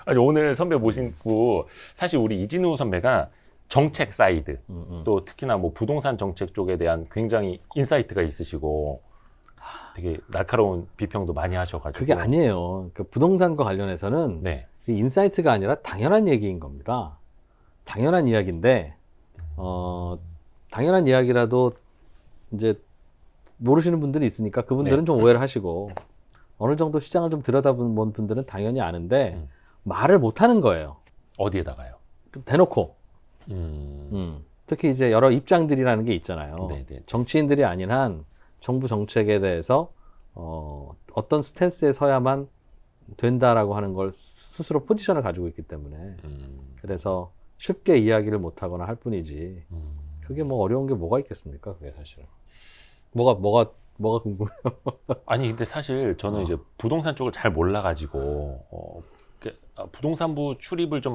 아니, 오늘 선배 모시고 사실 우리 이진우 선배가 정책 사이드 또 특히나 뭐 부동산 정책 쪽에 대한 굉장히 인사이트가 있으시고 되게 날카로운 비평도 많이 하셔가지고 그게 아니에요. 그 부동산과 관련해서는 네. 인사이트가 아니라 당연한 얘기인 겁니다. 당연한 이야기인데 당연한 이야기라도 이제 모르시는 분들이 있으니까 그분들은 네. 좀 오해를 하시고 어느 정도 시장을 좀 들여다본 분들은 당연히 아는데 말을 못 하는 거예요. 어디에다가요? 대놓고. 음. 특히 이제 여러 입장들이라는 게 있잖아요. 네네. 정치인들이 아닌 한 정부 정책에 대해서 어떤 스탠스에 서야만 된다라고 하는 걸 스스로 포지션을 가지고 있기 때문에 그래서 쉽게 이야기를 못 하거나 할 뿐이지 그게 뭐 어려운 게 뭐가 있겠습니까? 그게 사실은 뭐가 궁금해요? 아니 근데 사실 저는 이제 부동산 쪽을 잘 몰라가지고 부동산부 출입을 좀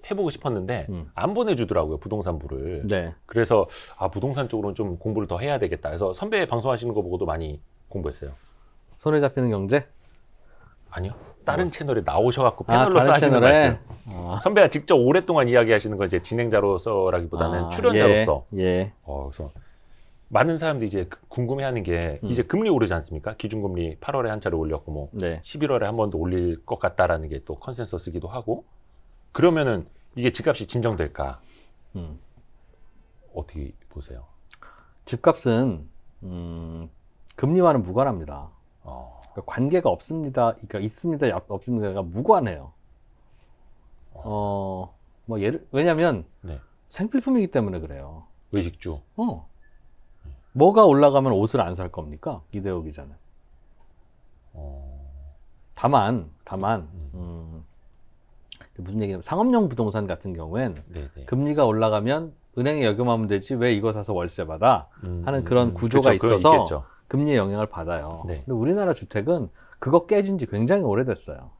해보고 싶었는데 안 보내주더라고요, 부동산부를. 네. 그래서 부동산 쪽으로는 좀 공부를 더 해야 되겠다. 그래서 선배 방송하시는 거 보고도 많이 공부했어요. 손에 잡히는 경제? 아니요, 다른 채널에 나오셔갖고 패널로서 다른 하시는 채널에? 말씀. 선배가 직접 오랫동안 이야기하시는 건 이제 진행자로서라기보다는 출연자로서. 예. 그래서 많은 사람들이 이제 궁금해하는 게 이제 금리 오르지 않습니까? 기준금리 8월에 한 차례 올렸고 뭐 네. 11월에 한 번 더 올릴 것 같다라는 게 또 컨센서스기도 하고, 그러면은 이게 집값이 진정될까? 어떻게 보세요? 집값은 금리와는 무관합니다. 그러니까 관계가 없습니다. 그러니까 있습니다, 없습니다가 무관해요. 왜냐면 네. 생필품이기 때문에 그래요. 의식주. 뭐가 올라가면 옷을 안 살 겁니까? 이대호 기자는. 다만 무슨 얘기냐면 상업용 부동산 같은 경우엔 네네. 금리가 올라가면 은행에 여금하면 되지 왜 이거 사서 월세 받아 하는 그런 구조가 그쵸, 그건 있어서 있겠죠. 금리의 영향을 받아요. 네. 근데 우리나라 주택은 그거 깨진 지 굉장히 오래됐어요.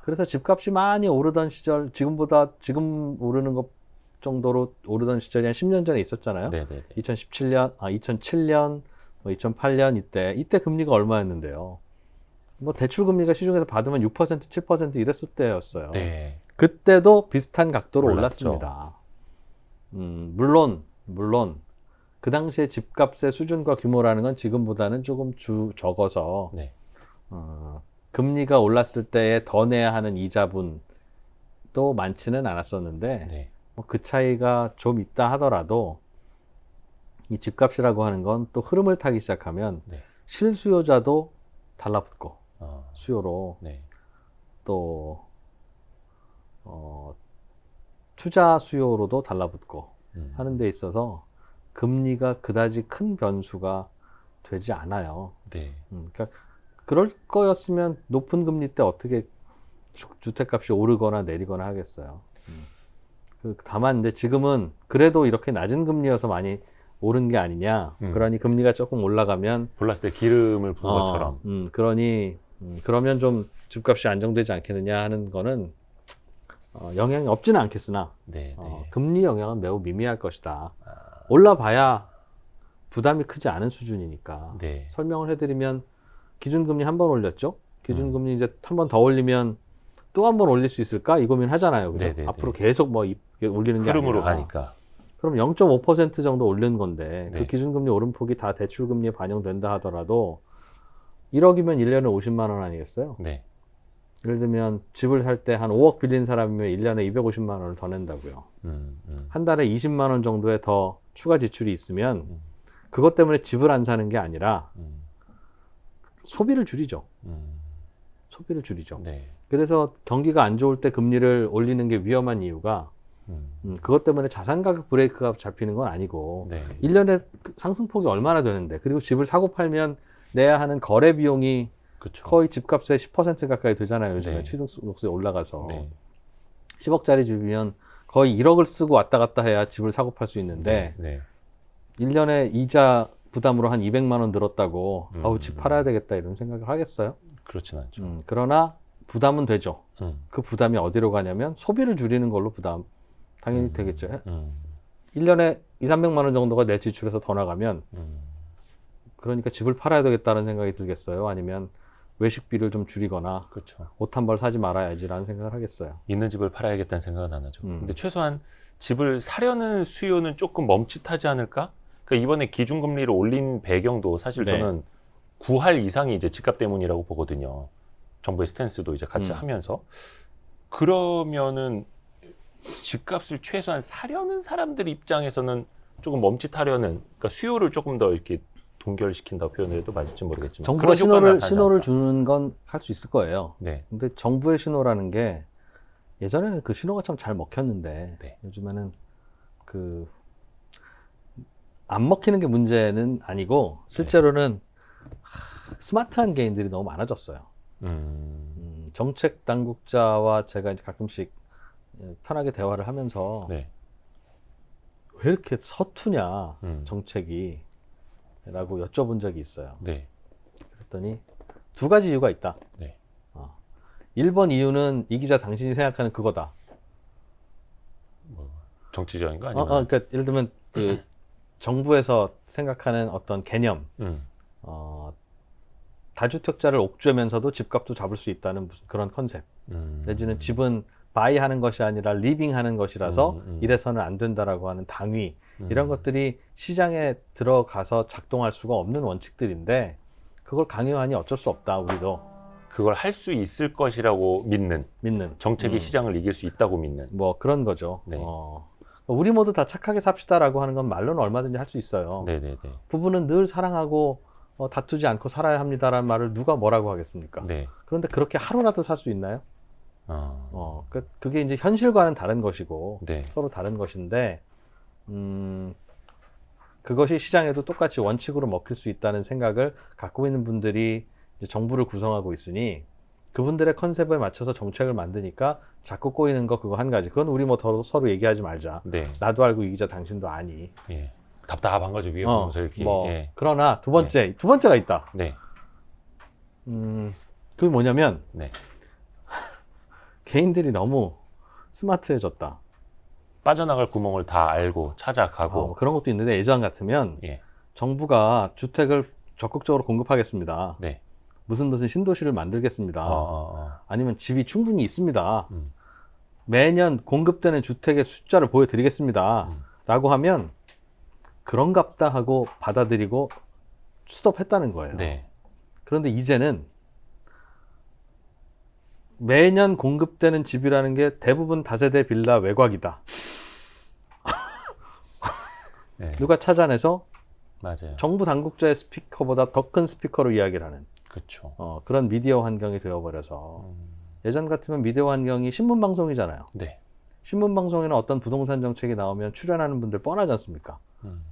그래서 집값이 많이 오르던 시절, 지금 오르는 것 정도로 오르던 시절이 한 10년 전에 있었잖아요. 네네. 2007년, 2008년 이때 금리가 얼마였는데요. 뭐 대출 금리가 시중에서 받으면 6%, 7% 이랬을 때였어요. 네. 그때도 비슷한 각도로 올랐죠. 올랐습니다. 물론 그 당시에 집값의 수준과 규모라는 건 지금보다는 조금 적어서 네. 금리가 올랐을 때에 더 내야 하는 이자분도 많지는 않았었는데 네. 그 차이가 좀 있다 하더라도 이 집값이라고 하는 건 또 흐름을 타기 시작하면 네. 실수요자도 달라붙고 수요로 네. 또 투자 수요로도 달라붙고 하는 데 있어서 금리가 그다지 큰 변수가 되지 않아요. 네. 그러니까 그럴 거였으면 높은 금리 때 어떻게 주택값이 오르거나 내리거나 하겠어요. 다만 근데 지금은 그래도 이렇게 낮은 금리여서 많이 오른 게 아니냐. 그러니 금리가 조금 올라가면 불났을 때 기름을 부은 것처럼. 그러면 좀 집값이 안정되지 않겠느냐 하는 거는 영향이 없지는 않겠으나 네. 금리 영향은 매우 미미할 것이다. 올라봐야 부담이 크지 않은 수준이니까. 네. 설명을 해드리면 기준금리 한 번 올렸죠. 기준금리 이제 한 번 더 올리면 또 한 번 올릴 수 있을까? 이 고민 하잖아요. 그죠? 네네네. 앞으로 계속 뭐 올리는 게 흐름으로 아니라. 가니까. 그럼 0.5% 정도 올린 건데 네. 그 기준금리 오름폭이 다 대출금리에 반영된다 하더라도 1억이면 1년에 50만 원 아니겠어요? 네. 예를 들면 집을 살 때 한 5억 빌린 사람이면 1년에 250만 원을 더 낸다고요. 한 달에 20만 원 정도의 더 추가 지출이 있으면 그것 때문에 집을 안 사는 게 아니라 소비를 줄이죠. 소비를 줄이죠. 네. 그래서 경기가 안 좋을 때 금리를 올리는 게 위험한 이유가 그것 때문에 자산 가격 브레이크가 잡히는 건 아니고 네. 1년에 상승폭이 얼마나 되는데 그리고 집을 사고 팔면 내야 하는 거래 비용이 그쵸. 거의 집값의 10% 가까이 되잖아요. 요즘에 네. 취득세 올라가서 네. 10억짜리 집이면 거의 1억을 쓰고 왔다 갔다 해야 집을 사고 팔 수 있는데 네. 1년에 이자 부담으로 한 200만 원 들었다고 집 팔아야 되겠다 이런 생각을 하겠어요? 그렇진 않죠. 그러나 부담은 되죠. 그 부담이 어디로 가냐면 소비를 줄이는 걸로 부담 당연히 되겠죠. 1년에 2, 300만 원 정도가 내 지출에서 더 나가면 그러니까 집을 팔아야 되겠다는 생각이 들겠어요? 아니면 외식비를 좀 줄이거나 그렇죠. 옷 한 벌 사지 말아야지라는 생각을 하겠어요. 있는 집을 팔아야겠다는 생각은 안 하죠. 음. 근데 최소한 집을 사려는 수요는 조금 멈칫하지 않을까? 그러니까 이번에 기준금리를 올린 배경도 사실 네. 저는 구할 이상이 이제 집값 때문이라고 보거든요. 정부의 스탠스도 이제 같이 하면서. 그러면은 집값을 최소한 사려는 사람들 입장에서는 조금 멈칫하려는, 그러니까 수요를 조금 더 이렇게 동결시킨다고 표현해도 맞을지 모르겠지만 정부가 그런 효과는 나타나지 신호를 않을까. 주는 건 할 수 있을 거예요. 네, 근데 정부의 신호라는 게 예전에는 그 신호가 참 잘 먹혔는데 네. 요즘에는 그 안 먹히는 게 문제는 아니고 실제로는 스마트한 개인들이 너무 많아졌어요. 정책 당국자와 제가 이제 가끔씩 편하게 대화를 하면서 네. 왜 이렇게 서투냐 음. 정책이 라고 여쭤본 적이 있어요. 네. 그랬더니 두 가지 이유가 있다. 네. 1번 이유는 이 기자 당신이 생각하는 그거다. 정치적인 거 아니면? 그러니까 예를 들면 그 정부에서 생각하는 어떤 개념, 다주택자를 옥죄면서도 집값도 잡을 수 있다는 무슨 그런 컨셉. 내지는 집은 바이하는 것이 아니라 리빙하는 것이라서 이래서는 안 된다라고 하는 당위. 이런 것들이 시장에 들어가서 작동할 수가 없는 원칙들인데 그걸 강요하니 어쩔 수 없다. 우리도 그걸 할 수 있을 것이라고 믿는 정책이 시장을 이길 수 있다고 믿는 뭐 그런 거죠. 네. 우리 모두 다 착하게 삽시다라고 하는 건 말로는 얼마든지 할 수 있어요. 네네네. 부부는 늘 사랑하고 다투지 않고 살아야 합니다라는 말을 누가 뭐라고 하겠습니까? 네. 그런데 그렇게 하루라도 살 수 있나요? 그게 이제 현실과는 다른 것이고 네. 서로 다른 것인데 그것이 시장에도 똑같이 원칙으로 먹힐 수 있다는 생각을 갖고 있는 분들이 이제 정부를 구성하고 있으니 그분들의 컨셉에 맞춰서 정책을 만드니까 자꾸 꼬이는 거 그거 한 가지. 그건 우리 뭐 서로 얘기하지 말자. 네. 나도 알고 이 기자 당신도 아니. 예. 답답한 거죠. 위에 보면서 이렇게. 예. 그러나 두 번째가 있다. 네. 그게 뭐냐면 네. 개인들이 너무 스마트해졌다. 빠져나갈 구멍을 다 알고 찾아가고. 그런 것도 있는데 예전 같으면 예. 정부가 주택을 적극적으로 공급하겠습니다. 네. 무슨 신도시를 만들겠습니다. 아니면 집이 충분히 있습니다. 매년 공급되는 주택의 숫자를 보여드리겠습니다. 라고 하면 그런갑다 하고 받아들이고 스톱했다는 거예요. 네. 그런데 이제는 매년 공급되는 집이라는 게 대부분 다세대 빌라 외곽이다. 네. 누가 찾아내서 맞아요. 정부 당국자의 스피커보다 더 큰 스피커로 이야기를 하는 그렇죠. 그런 미디어 환경이 되어버려서 예전 같으면 미디어 환경이 신문방송이잖아요. 네. 신문방송에는 어떤 부동산 정책이 나오면 출연하는 분들 뻔하지 않습니까?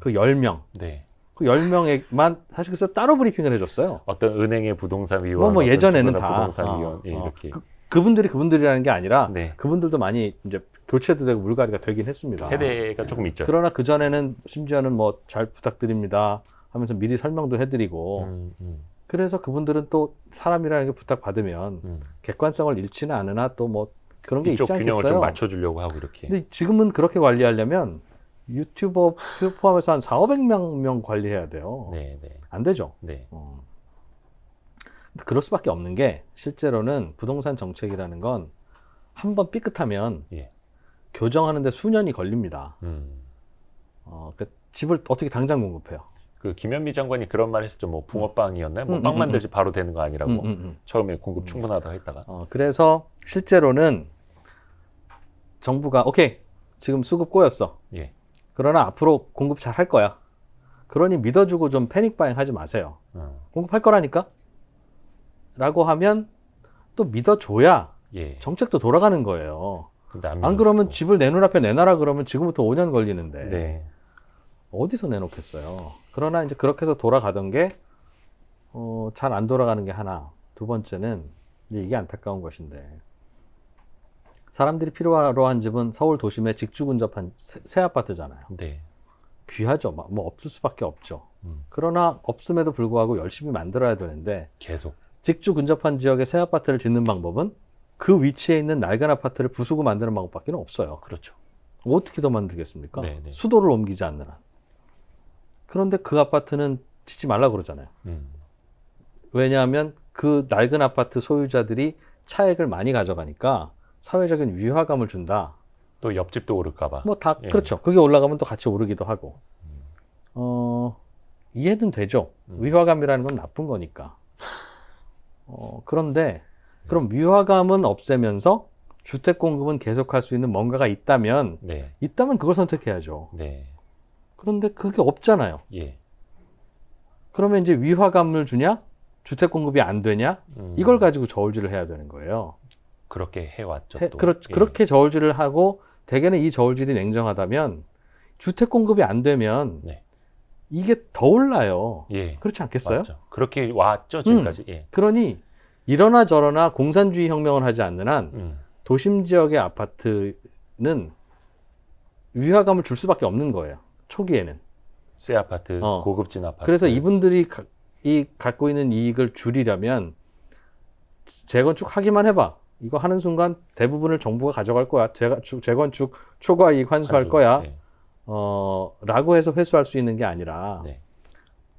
그 10명. 네. 그 10명에만 사실 그래서 따로 브리핑을 해줬어요. 어떤 은행의 부동산 위원, 뭐 예전에는 어떤 다 부동산 위원 이렇게 그분들이라는 게 아니라 네. 그분들도 많이 이제 교체도 되고 물갈이가 되긴 했습니다. 세대가 조금 있죠. 그러나 그 전에는 심지어는 뭐 잘 부탁드립니다 하면서 미리 설명도 해드리고 그래서 그분들은 또 사람이라는 게 부탁받으면 객관성을 잃지는 않으나 또 뭐 그런 게 있지 이쪽 균형을 않겠어요. 좀 맞춰주려고 하고 이렇게. 근데 지금은 그렇게 관리하려면 유튜버 포함해서 한 4,500명 관리해야 돼요. 네, 네, 안 되죠. 네. 근데 그럴 수밖에 없는 게 실제로는 부동산 정책이라는 건 한 번 삐끗하면 예. 교정하는데 수년이 걸립니다. 그 집을 어떻게 당장 공급해요? 그 김현미 장관이 그런 말 했었죠. 뭐 붕어빵이었나요? 뭐 빵 만들지 바로 되는 거 아니라고. 처음에 공급 충분하다고 했다가. 그래서 실제로는 정부가 오케이 지금 수급 꼬였어. 예. 그러나 앞으로 공급 잘 할 거야. 그러니 믿어주고 좀 패닉 바잉 하지 마세요. 공급할 거라니까? 라고 하면 또 믿어줘야 예. 정책도 돌아가는 거예요. 근데 안 그러면 집을 내 눈앞에 내놔라 그러면 지금부터 5년 걸리는데 네. 어디서 내놓겠어요. 그러나 이제 그렇게 해서 돌아가던 게 잘 안 돌아가는 게 하나. 두 번째는 이게 안타까운 것인데 사람들이 필요로 한 집은 서울 도심에 직주 근접한 새 아파트잖아요. 네. 귀하죠. 뭐 없을 수밖에 없죠. 그러나 없음에도 불구하고 열심히 만들어야 되는데 계속. 직주 근접한 지역에 새 아파트를 짓는 방법은 그 위치에 있는 낡은 아파트를 부수고 만드는 방법밖에 없어요. 그렇죠. 어떻게 더 만들겠습니까? 네네. 수도를 옮기지 않는 한. 그런데 그 아파트는 짓지 말라 그러잖아요. 왜냐하면 그 낡은 아파트 소유자들이 차액을 많이 가져가니까 사회적인 위화감을 준다. 또 옆집도 오를까봐. 뭐 다 예. 그렇죠. 그게 올라가면 또 같이 오르기도 하고. 이해는 되죠. 위화감이라는 건 나쁜 거니까. 그런데 그럼 위화감은 없애면서 주택 공급은 계속할 수 있는 뭔가가 있다면 네. 그걸 선택해야죠. 네. 그런데 그게 없잖아요. 예. 그러면 이제 위화감을 주냐? 주택 공급이 안 되냐? 이걸 가지고 저울질을 해야 되는 거예요. 그렇게 해왔죠. 또. 예. 그렇게 저울질을 하고 대개는 이 저울질이 냉정하다면 주택 공급이 안 되면 네. 이게 더 올라요. 예. 그렇지 않겠어요? 맞죠. 그렇게 왔죠, 지금까지. 예. 그러니 이러나 저러나 공산주의 혁명을 하지 않는 한 도심 지역의 아파트는 위화감을 줄 수밖에 없는 거예요. 초기에는. 새 아파트, 고급진 아파트. 그래서 이분들이 갖고 있는 이익을 줄이려면 재건축 하기만 해봐. 이거 하는 순간 대부분을 정부가 가져갈 거야. 재건축 초과 이익 환수할 거야. 네. 라고 해서 회수할 수 있는 게 아니라 네.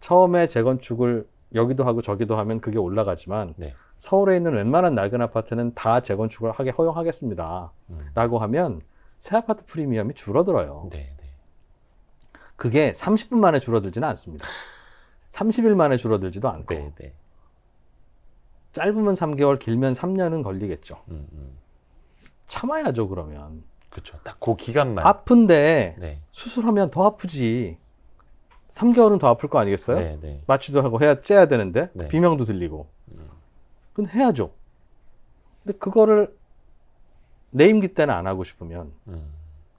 처음에 재건축을 여기도 하고 저기도 하면 그게 올라가지만 네. 서울에 있는 웬만한 낡은 아파트는 다 재건축을 하게 허용하겠습니다. 라고 하면 새 아파트 프리미엄이 줄어들어요. 네. 네. 그게 30분 만에 줄어들지는 않습니다. 30일 만에 줄어들지도 않고 네. 네. 짧으면 3개월, 길면 3년은 걸리겠죠. 참아야죠, 그러면. 그렇죠. 딱 그 기간만. 아픈데 네. 수술하면 더 아프지. 3개월은 더 아플 거 아니겠어요? 네. 네. 마취도 하고 째야 되는데 네. 비명도 들리고. 그건 해야죠. 근데 그거를 내 임기 때는 안 하고 싶으면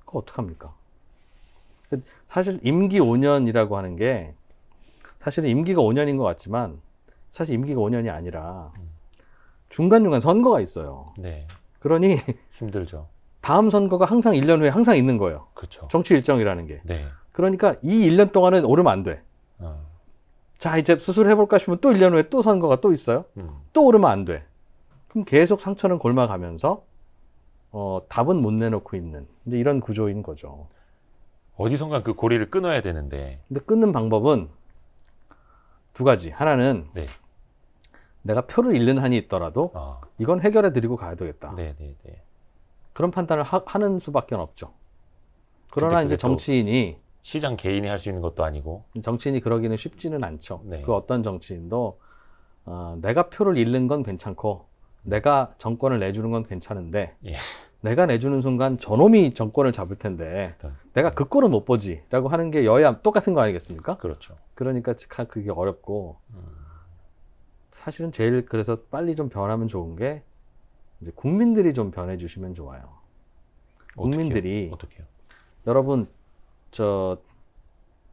그거 어떡합니까? 사실 임기 5년이라고 하는 게 사실은 임기가 5년인 것 같지만 사실 임기가 5년이 아니라 중간중간 선거가 있어요. 네. 그러니 힘들죠. 다음 선거가 항상 1년 후에 항상 있는 거예요. 그렇죠. 정치 일정이라는 게. 네. 그러니까 이 1년 동안은 오르면 안 돼. 자, 이제 수술해볼까 싶으면 또 1년 후에 또 선거가 또 있어요. 또 오르면 안 돼. 그럼 계속 상처는 골마가면서 답은 못 내놓고 있는 이제 이런 구조인 거죠. 어디선가 그 고리를 끊어야 되는데. 근데 끊는 방법은 두 가지. 하나는 네. 내가 표를 잃는 한이 있더라도 이건 해결해 드리고 가야 되겠다. 네. 네. 네. 그런 판단을 하는 수밖에 없죠. 그러나 이제 정치인이 시장 개인이 할 수 있는 것도 아니고. 정치인이 그러기는 쉽지는 않죠. 네. 그 어떤 정치인도 내가 표를 잃는 건 괜찮고 내가 정권을 내주는 건 괜찮은데 예. 내가 내주는 순간 저놈이 정권을 잡을 텐데 내가 그 꼴은 못 보지 라고 하는 게 여야 똑같은 거 아니겠습니까? 그렇죠. 그러니까 그게 어렵고 사실은 제일 그래서 빨리 좀 변하면 좋은 게 이제 국민들이 좀 변해 주시면 좋아요. 국민들이 어떻게요? 여러분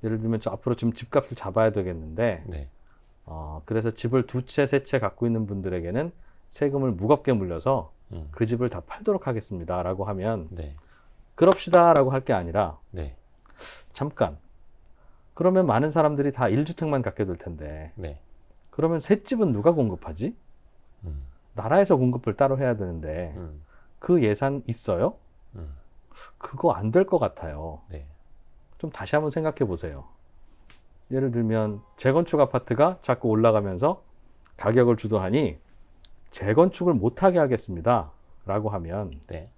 예를 들면 앞으로 좀 집값을 잡아야 되겠는데 네. 그래서 집을 2채, 3채 갖고 있는 분들에게는 세금을 무겁게 물려서 그 집을 다 팔도록 하겠습니다 라고 하면 네. 그럽시다 라고 할 게 아니라 네. 잠깐 그러면 많은 사람들이 다 1주택만 갖게 될 텐데 네. 그러면 새 집은 누가 공급하지? 나라에서 공급을 따로 해야 되는데 그 예산 있어요? 그거 안 될 것 같아요. 네. 좀 다시 한번 생각해 보세요. 예를 들면 재건축 아파트가 자꾸 올라가면서 가격을 주도하니 재건축을 못하게 하겠습니다 라고 하면 네.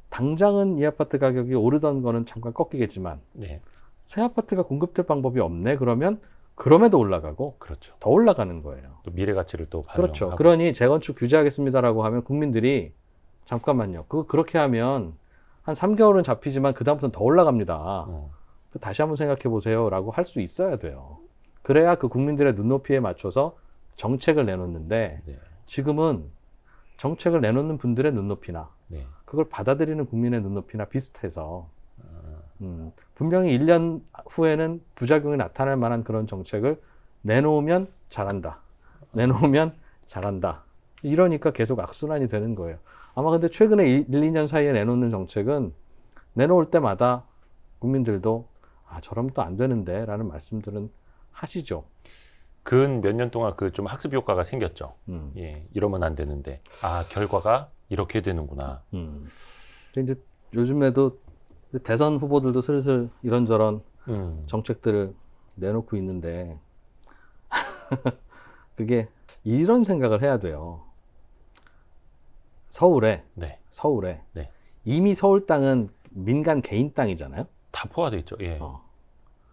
당장은 이 아파트 가격이 오르던 거는 잠깐 꺾이겠지만 네. 새 아파트가 공급될 방법이 없네 그러면 그럼에도 올라가고 그렇죠. 더 올라가는 거예요. 또 미래 가치를 또 반영하고. 그렇죠. 그러니 재건축 규제하겠습니다라고 하면 국민들이 잠깐만요. 그렇게 하면 한 3개월은 잡히지만 그다음부터는 더 올라갑니다. 다시 한번 생각해 보세요 라고 할 수 있어야 돼요. 그래야 그 국민들의 눈높이에 맞춰서 정책을 내놓는데 네. 지금은 정책을 내놓는 분들의 눈높이나 네. 그걸 받아들이는 국민의 눈높이나 비슷해서 분명히 1년 후에는 부작용이 나타날 만한 그런 정책을 내놓으면 잘한다. 내놓으면 잘한다. 이러니까 계속 악순환이 되는 거예요. 아마 근데 최근에 1, 2년 사이에 내놓는 정책은 내놓을 때마다 국민들도 저러면 또 안 되는데 라는 말씀들은 하시죠. 근 몇 년 동안 그 좀 학습 효과가 생겼죠. 예, 이러면 안 되는데 결과가 이렇게 되는구나. 근데 이제 요즘에도 대선 후보들도 슬슬 이런저런 정책들을 내놓고 있는데 그게 이런 생각을 해야 돼요. 서울에 네. 네. 이미 서울 땅은 민간 개인 땅이잖아요. 다 포화돼 있죠. 예.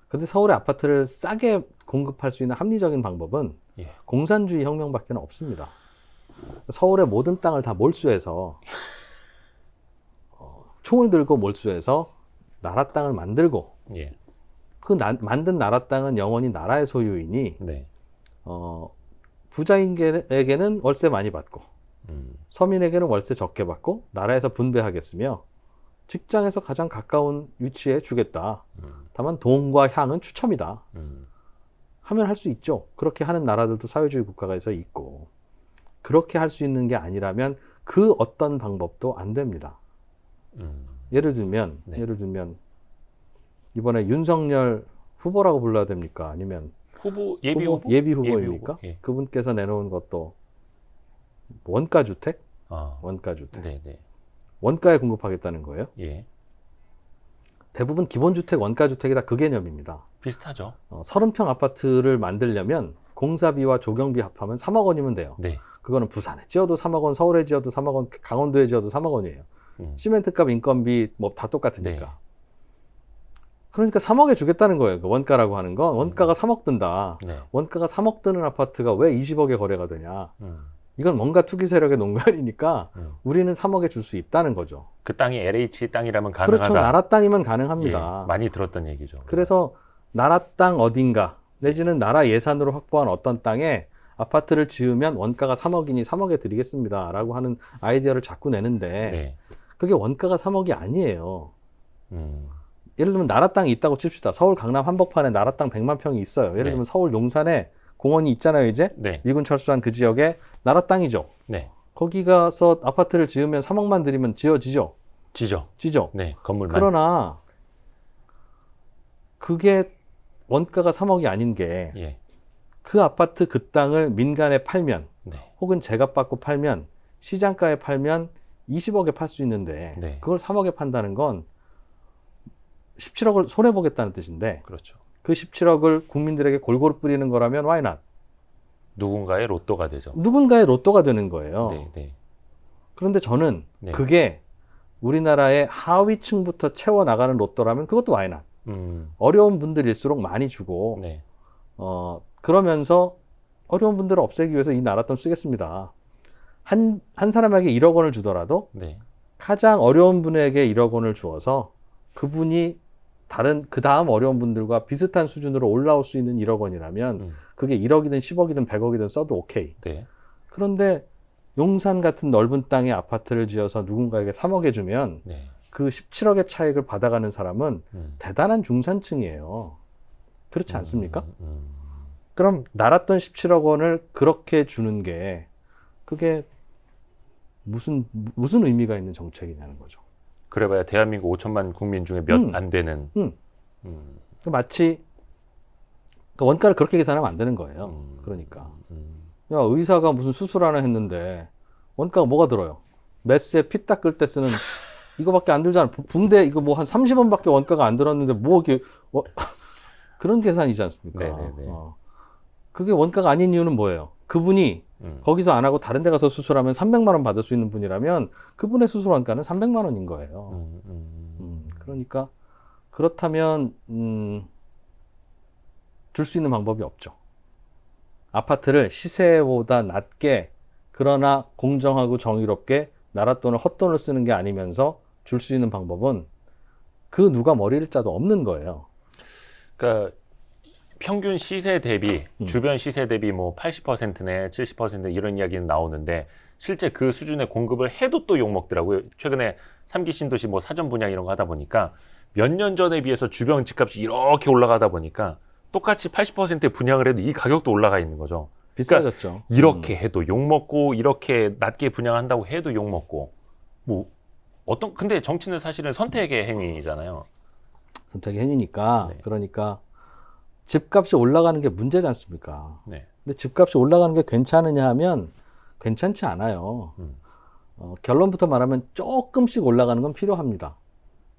근데 서울의 아파트를 싸게 공급할 수 있는 합리적인 방법은 예. 공산주의 혁명밖에 없습니다. 서울의 모든 땅을 다 몰수해서 총을 들고 몰수해서 나라 땅을 만들고 예. 그 만든 나라 땅은 영원히 나라의 소유이니 네. 부자에게는 월세 많이 받고 서민에게는 월세 적게 받고 나라에서 분배하겠으며 직장에서 가장 가까운 위치에 주겠다. 다만 돈과 향은 추첨이다. 하면 할 수 있죠. 그렇게 하는 나라들도 사회주의 국가가 있고 그렇게 할 수 있는 게 아니라면 그 어떤 방법도 안 됩니다. 예를 들면 이번에 윤석열 후보라고 불러야 됩니까? 아니면 예비 후보? 예비 후보입니까? 예. 그분께서 내놓은 것도 원가주택? 원가주택. 네. 원가에 공급하겠다는 거예요. 예. 대부분 기본주택, 원가주택이 다 그 개념입니다. 비슷하죠. 30평 아파트를 만들려면 공사비와 조경비 합하면 3억 원이면 돼요. 네. 그거는 부산에 지어도 3억 원, 서울에 지어도 3억 원, 강원도에 지어도 3억 원이에요. 시멘트값, 인건비 뭐 다 똑같으니까. 네. 그러니까 3억에 주겠다는 거예요. 그 원가라고 하는 건. 원가가 3억 든다. 네. 원가가 3억 드는 아파트가 왜 20억에 거래가 되냐. 이건 뭔가 투기 세력의 농간이니까 우리는 3억에 줄 수 있다는 거죠. 그 땅이 LH 땅이라면 가능하다. 그렇죠. 나라 땅이면 가능합니다. 예, 많이 들었던 얘기죠. 그래서 나라 땅 어딘가 내지는 나라 예산으로 확보한 어떤 땅에 아파트를 지으면 원가가 3억이니 3억에 드리겠습니다. 라고 하는 아이디어를 자꾸 내는데 네. 그게 원가가 3억이 아니에요. 예를 들면 나라 땅이 있다고 칩시다. 서울 강남 한복판에 나라 땅 100만 평이 있어요. 예를 들면 서울 용산에 공원이 있잖아요, 이제. 네. 미군 철수한 그 지역에 나라 땅이죠. 네. 거기 가서 아파트를 지으면 3억만 들이면 지어지죠. 지죠. 네. 건물만. 그러나 그게 원가가 3억이 아닌 게 예. 그 아파트 그 땅을 민간에 팔면 네. 혹은 제값 받고 팔면 시장가에 팔면 20억에 팔 수 있는데 네. 그걸 3억에 판다는 건 17억을 손해보겠다는 뜻인데 그렇죠. 그 17억을 국민들에게 골고루 뿌리는 거라면 why not? 누군가의 로또가 되죠. 누군가의 로또가 되는 거예요. 네. 그런데 저는 네. 그게 우리나라의 하위층부터 채워나가는 로또라면 그것도 why not? 어려운 분들일수록 많이 주고 네. 그러면서 어려운 분들을 없애기 위해서 이 나라 돈 쓰겠습니다. 한 사람에게 1억 원을 주더라도 네. 가장 어려운 분에게 1억 원을 주어서 그분이 그 다음 어려운 분들과 비슷한 수준으로 올라올 수 있는 1억 원이라면 그게 1억이든 10억이든 100억이든 써도 오케이. 네. 그런데 용산 같은 넓은 땅에 아파트를 지어서 누군가에게 3억에 주면 네. 그 17억의 차익을 받아가는 사람은 대단한 중산층이에요. 그렇지 않습니까? 그럼 나라 돈 17억 원을 그렇게 주는 게 그게 무슨 의미가 있는 정책이냐는 거죠. 그래봐야 대한민국 5천만 국민 중에 몇 안 되는. 마치 원가를 그렇게 계산하면 안 되는 거예요. 그러니까 야, 의사가 무슨 수술 하나 했는데 원가가 뭐가 들어요? 메스에 피 닦을 때 쓰는 이거밖에 안 들잖아. 붕대 이거 뭐 한 30원밖에 원가가 안 들었는데 뭐 이게 그런 계산이지 않습니까? 네네네. 그게 원가가 아닌 이유는 뭐예요? 그분이 거기서 안 하고 다른 데 가서 수술하면 300만 원 받을 수 있는 분이라면 그분의 수술 원가는 300만 원인 거예요. 그러니까 그렇다면 줄 수 있는 방법이 없죠. 아파트를 시세보다 낮게 그러나 공정하고 정의롭게 나라 돈을 헛돈을 쓰는 게 아니면서 줄 수 있는 방법은 그 누가 머리를 짜도 없는 거예요. 그러니까 평균 시세 대비 주변 시세 대비 뭐 80%네 70% 이런 이야기는 나오는데 실제 그 수준의 공급을 해도 또 욕먹더라고요. 최근에 3기 신도시 뭐 사전 분양 이런 거 하다 보니까 몇 년 전에 비해서 주변 집값이 이렇게 올라가다 보니까 똑같이 80%의 분양을 해도 이 가격도 올라가 있는 거죠. 비싸졌죠. 그러니까 이렇게 해도 욕먹고 이렇게 낮게 분양한다고 해도 욕먹고 뭐 근데 정치는 사실은 선택의 행위잖아요. 선택의 행위니까. 네. 그러니까 집값이 올라가는 게 문제지 않습니까? 네. 근데 집값이 올라가는 게 괜찮으냐 하면 괜찮지 않아요. 결론부터 말하면 조금씩 올라가는 건 필요합니다.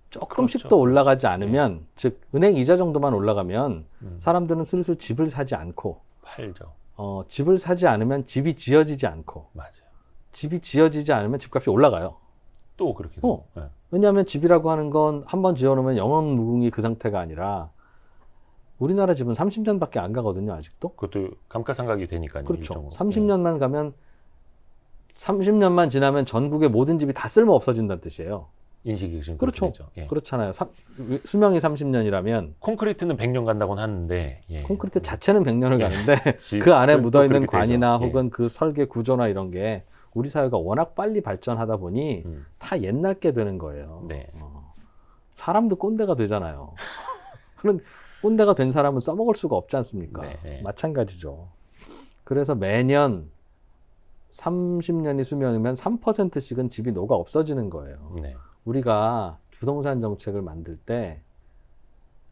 조금씩 그렇죠. 더 올라가지 않으면, 네. 즉 은행 이자 정도만 올라가면 사람들은 슬슬 집을 사지 않고 팔죠. 집을 사지 않으면 집이 지어지지 않고 맞아요. 집이 지어지지 않으면 집값이 올라가요. 또 그렇게 돼요. 네. 왜냐하면 집이라고 하는 건 한번 지어놓으면 영원 무궁이 그 상태가 아니라 우리나라 집은 30년밖에 안 가거든요, 아직도. 그것도 감가상각이 되니까요. 그렇죠. 일정으로. 30년만 가면 30년만 지나면 전국의 모든 집이 다 쓸모 없어진다는 뜻이에요. 인식이 지금 그렇죠. 그렇게 되죠. 예. 그렇잖아요. 수명이 30년이라면 콘크리트는 100년 간다고는 하는데 예. 콘크리트 자체는 100년을 예. 가는데 집- 그 안에 또 묻어있는 그렇게 관이나 되죠. 예. 혹은 그 설계 구조나 이런 게 우리 사회가 워낙 빨리 발전하다 보니 다 옛날 게 되는 거예요. 네. 사람도 꼰대가 되잖아요. 그런 꼰대가 된 사람은 써먹을 수가 없지 않습니까? 네. 마찬가지죠. 그래서 매년 30년이 수명이면 3%씩은 집이 녹아 없어지는 거예요. 네. 우리가 부동산 정책을 만들 때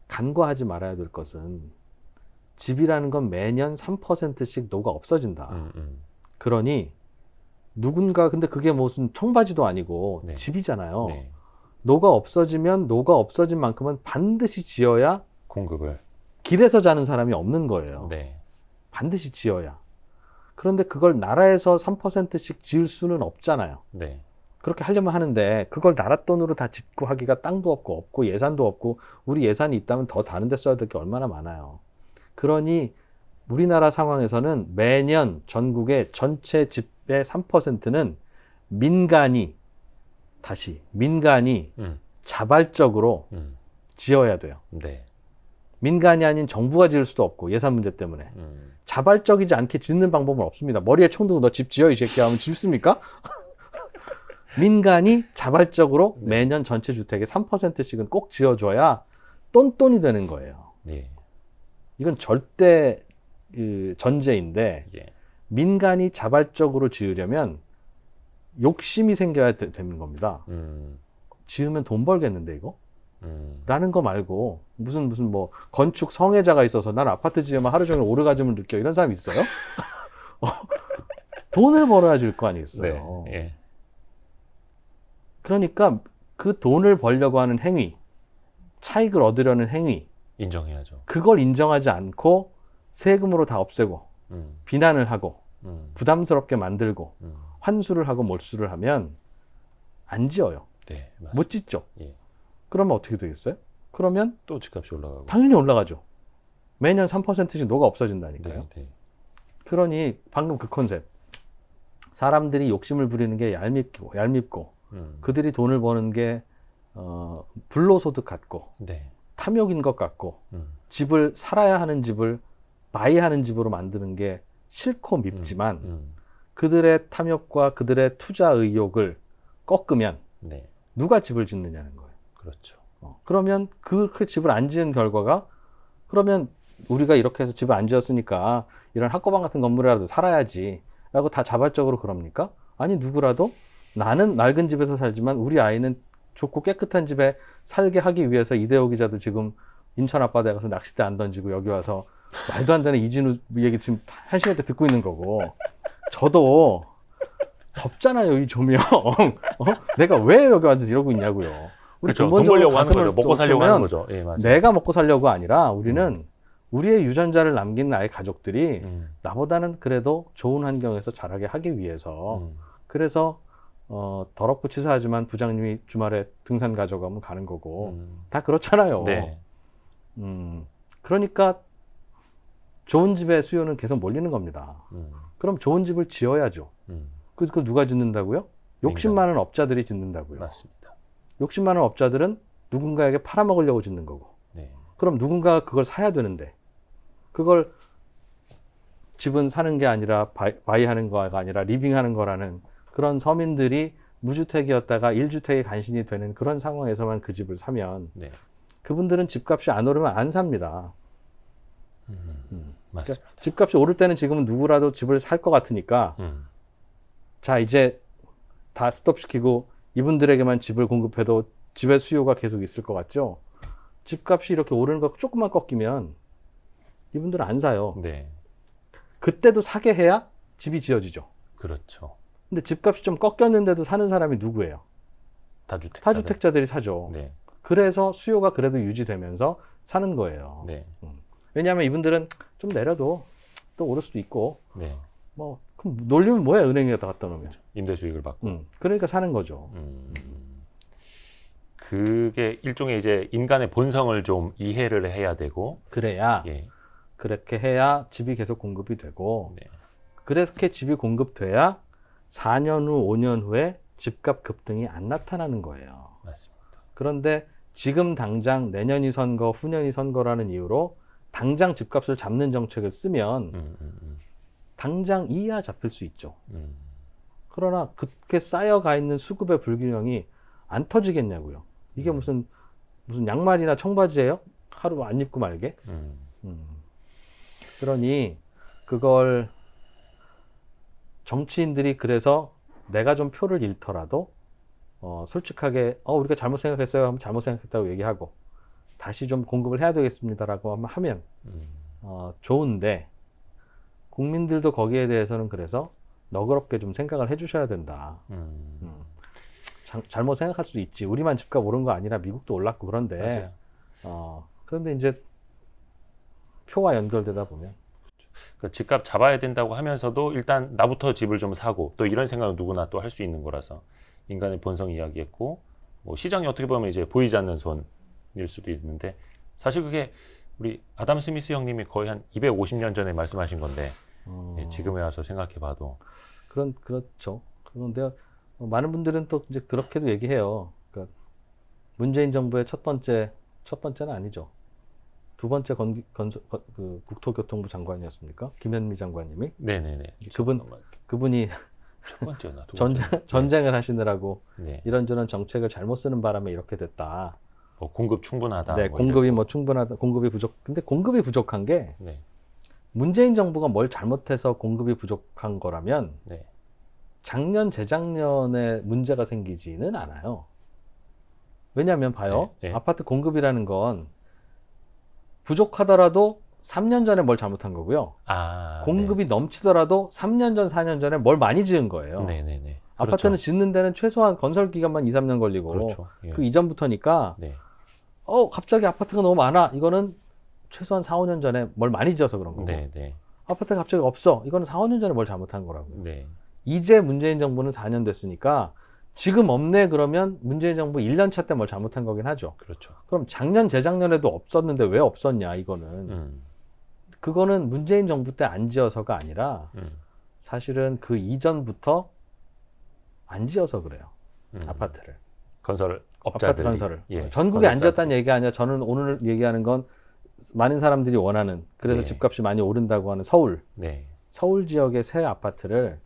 간과하지 말아야 될 것은 집이라는 건 매년 3%씩 녹아 없어진다. 그러니 누군가 근데 그게 무슨 청바지도 아니고 네. 집이잖아요. 네. 녹아 없어지면 녹아 없어진 만큼은 반드시 지어야 공급을. 길에서 자는 사람이 없는 거예요. 네. 반드시 지어야. 그런데 그걸 나라에서 3%씩 지을 수는 없잖아요. 네. 그렇게 하려면 하는데 그걸 나라 돈으로 다 짓고 하기가 땅도 없고 예산도 없고 우리 예산이 있다면 더 다른 데 써야 될 게 얼마나 많아요. 그러니 우리나라 상황에서는 매년 전국의 전체 집의 3%는 민간이 자발적으로 지어야 돼요. 네. 민간이 아닌 정부가 지을 수도 없고 예산 문제 때문에 자발적이지 않게 짓는 방법은 없습니다. 머리에 총 두고 너 집 지어 이 새끼야 하면 짓습니까? 민간이 자발적으로 네. 매년 전체 주택의 3%씩은 꼭 지어줘야 똔똔이 되는 거예요. 예. 이건 절대 전제인데 예. 민간이 자발적으로 지으려면 욕심이 생겨야 되는 겁니다. 지으면 돈 벌겠는데 이거? 라는 거 말고 무슨 뭐 건축 성애자가 있어서 난 아파트 지으면 하루 종일 오르가즘을 느껴 이런 사람 있어요? 돈을 벌어야 줄 거 아니겠어요. 네. 예. 그러니까 그 돈을 벌려고 하는 행위, 차익을 얻으려는 행위, 인정해야죠. 그걸 인정하지 않고 세금으로 다 없애고 비난을 하고 부담스럽게 만들고 환수를 하고 몰수를 하면 안 지어요. 네. 맞습니다. 못 짓죠. 예. 그러면 어떻게 되겠어요? 그러면 또 집값이 올라가고. 당연히 올라가죠. 매년 3%씩 녹아 없어진다니까요. 네. 네. 그러니 방금 그 컨셉. 사람들이 욕심을 부리는 게 얄밉고 그들이 돈을 버는 게 불로소득 같고 네. 탐욕인 것 같고 집을 살아야 하는 집을 마이하는 집으로 만드는 게 싫고 밉지만 그들의 탐욕과 그들의 투자 의욕을 꺾으면 네. 누가 집을 짓느냐는 거예요. 그렇죠. 그러면 그 집을 안 지은 결과가 그러면 우리가 이렇게 해서 집을 안 지었으니까 이런 학고방 같은 건물이라도 살아야지 라고 다 자발적으로 그럽니까? 아니 누구라도 나는 낡은 집에서 살지만 우리 아이는 좋고 깨끗한 집에 살게 하기 위해서 이대호 기자도 지금 인천 앞바다에 가서 낚싯대 안 던지고 여기 와서 말도 안 되는 이진우 얘기 지금 1시간째 듣고 있는 거고 저도 덥잖아요 이 조명. 내가 왜 여기 앉아서 이러고 있냐고요. 우리 그렇죠. 돈 벌려고 하는 거죠. 먹고 살려고 하는 거죠. 예, 맞아요. 내가 먹고 살려고 아니라 우리는 우리의 유전자를 남긴 나의 가족들이 나보다는 그래도 좋은 환경에서 자라게 하기 위해서 그래서 더럽고 치사하지만 부장님이 주말에 등산 가져가면 가는 거고 다 그렇잖아요. 네. 그러니까 좋은 집의 수요는 계속 몰리는 겁니다. 그럼 좋은 집을 지어야죠. 그걸 누가 짓는다고요? 욕심 많은 업자들이 짓는다고요. 맞습니다. 욕심 많은 업자들은 누군가에게 팔아먹으려고 짓는 거고. 네. 그럼 누군가가 그걸 사야 되는데 그걸 집은 사는 게 아니라 바이하는 거가 아니라 리빙하는 거라는 그런 서민들이 무주택이었다가 1주택이 간신이 되는 그런 상황에서만 그 집을 사면 네. 그분들은 집값이 안 오르면 안 삽니다. 맞습니다. 그러니까 집값이 오를 때는 지금은 누구라도 집을 살 것 같으니까 자 이제 다 스톱시키고 이분들에게만 집을 공급해도 집의 수요가 계속 있을 것 같죠? 집값이 이렇게 오르는 거 조금만 꺾이면 이분들은 안 사요. 네. 그때도 사게 해야 집이 지어지죠. 그렇죠. 근데 집값이 좀 꺾였는데도 사는 사람이 누구예요? 다주택자들이 사죠. 네. 그래서 수요가 그래도 유지되면서 사는 거예요. 네. 왜냐하면 이분들은 좀 내려도 또 오를 수도 있고 네. 뭐 그럼 놀리면 뭐야 은행에다 갖다 놓으면. 임대 수익을 받고. 그러니까 사는 거죠. 그게 일종의 이제 인간의 본성을 좀 이해를 해야 되고. 그래야 예. 그렇게 해야 집이 계속 공급이 되고 네. 그렇게 집이 공급돼야 4년 후, 5년 후에 집값 급등이 안 나타나는 거예요. 맞습니다. 그런데 지금 당장 내년이 선거, 후년이 선거라는 이유로 당장 집값을 잡는 정책을 쓰면 당장 이야 잡힐 수 있죠. 그러나 그렇게 쌓여가 있는 수급의 불균형이 안 터지겠냐고요. 이게 무슨 양말이나 청바지예요? 하루 안 입고 말게? 그러니 그걸 정치인들이 그래서 내가 좀 표를 잃더라도 솔직하게 우리가 잘못 생각했어요 하면 잘못 생각했다고 얘기하고 다시 좀 공급을 해야 되겠습니다라고 하면 좋은데 국민들도 거기에 대해서는 그래서 너그럽게 좀 생각을 해주셔야 된다. 잘못 생각할 수도 있지. 우리만 집값 오른 거 아니라 미국도 올랐고 그런데 그런데 이제 표와 연결되다 보면 그러니까 집값 잡아야 된다고 하면서도 일단 나부터 집을 좀 사고 또 이런 생각은 누구나 또 할 수 있는 거라서 인간의 본성 이야기했고 뭐 시장이 어떻게 보면 이제 보이지 않는 손일 수도 있는데 사실 그게 우리 아담 스미스 형님이 거의 한 250년 전에 말씀하신 건데 예, 지금에 와서 생각해봐도 그렇죠. 그런데 많은 분들은 또 이제 그렇게도 얘기해요. 그러니까 문재인 정부의 첫 번째는 아니죠. 두 번째 그 국토교통부 장관이었습니까? 김현미 장관님이. 네네네. 그분이 첫 번째였나? 전쟁을 하시느라고 네. 이런저런 정책을 잘못 쓰는 바람에 이렇게 됐다. 공급 충분하다. 네, 공급이 충분하다. 공급이 부족. 근데 공급이 부족한 게 네. 문재인 정부가 뭘 잘못해서 공급이 부족한 거라면 네. 작년, 재작년에 문제가 생기지는 않아요. 왜냐하면 봐요. 네. 아파트 공급이라는 건 부족하더라도 3년 전에 뭘 잘못한 거고요. 공급이 넘치더라도 3년 전, 4년 전에 뭘 많이 지은 거예요. 네네네. 아파트는 그렇죠. 짓는 데는 최소한 건설 기간만 2, 3년 걸리고 그렇죠. 예. 그 이전부터니까 네. 갑자기 아파트가 너무 많아. 이거는 최소한 4, 5년 전에 뭘 많이 지어서 그런 거고. 네. 아파트가 갑자기 없어. 이거는 4, 5년 전에 뭘 잘못한 거라고요. 네. 이제 문재인 정부는 4년 됐으니까 지금 없네 그러면 문재인 정부 1년 차 때 뭘 잘못한 거긴 하죠. 그렇죠. 그럼 작년, 재작년에도 없었는데 왜 없었냐 이거는. 그거는 문재인 정부 때 안 지어서가 아니라 사실은 그 이전부터 안 지어서 그래요. 아파트를. 건설 업자들이. 아파트 건설을. 예. 전국에 안 지었다는 얘기가 아니라 저는 오늘 얘기하는 건 많은 사람들이 원하는 그래서 네. 집값이 많이 오른다고 하는 서울. 네. 서울 지역의 새 아파트를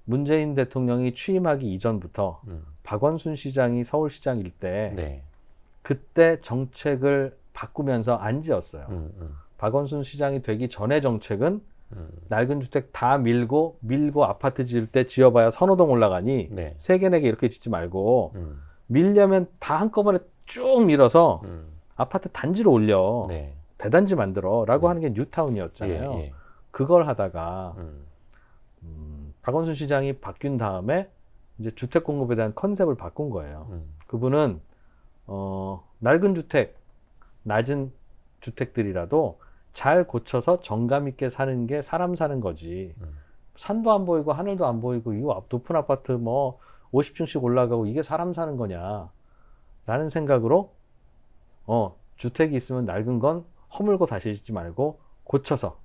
문재인 대통령이 취임하기 이전부터 박원순 시장이 서울시장일 때 네. 그때 정책을 바꾸면서 안 지었어요. 박원순 시장이 되기 전에 정책은 낡은 주택 다 밀고 아파트 지을 때 지어봐야 선호동 올라가니 네. 3개, 4개 이렇게 짓지 말고 밀려면 다 한꺼번에 쭉 밀어서 아파트 단지로 올려. 네. 대단지 만들어 라고 하는 게 뉴타운이었잖아요. 예. 그걸 하다가 박원순 시장이 바뀐 다음에 이제 주택 공급에 대한 컨셉을 바꾼 거예요. 그분은 낡은 주택, 낮은 주택들이라도 잘 고쳐서 정감 있게 사는 게 사람 사는 거지. 산도 안 보이고 하늘도 안 보이고 이거 높은 아파트 뭐 50층씩 올라가고 이게 사람 사는 거냐 라는 생각으로 주택이 있으면 낡은 건 허물고 다시 짓지 말고 고쳐서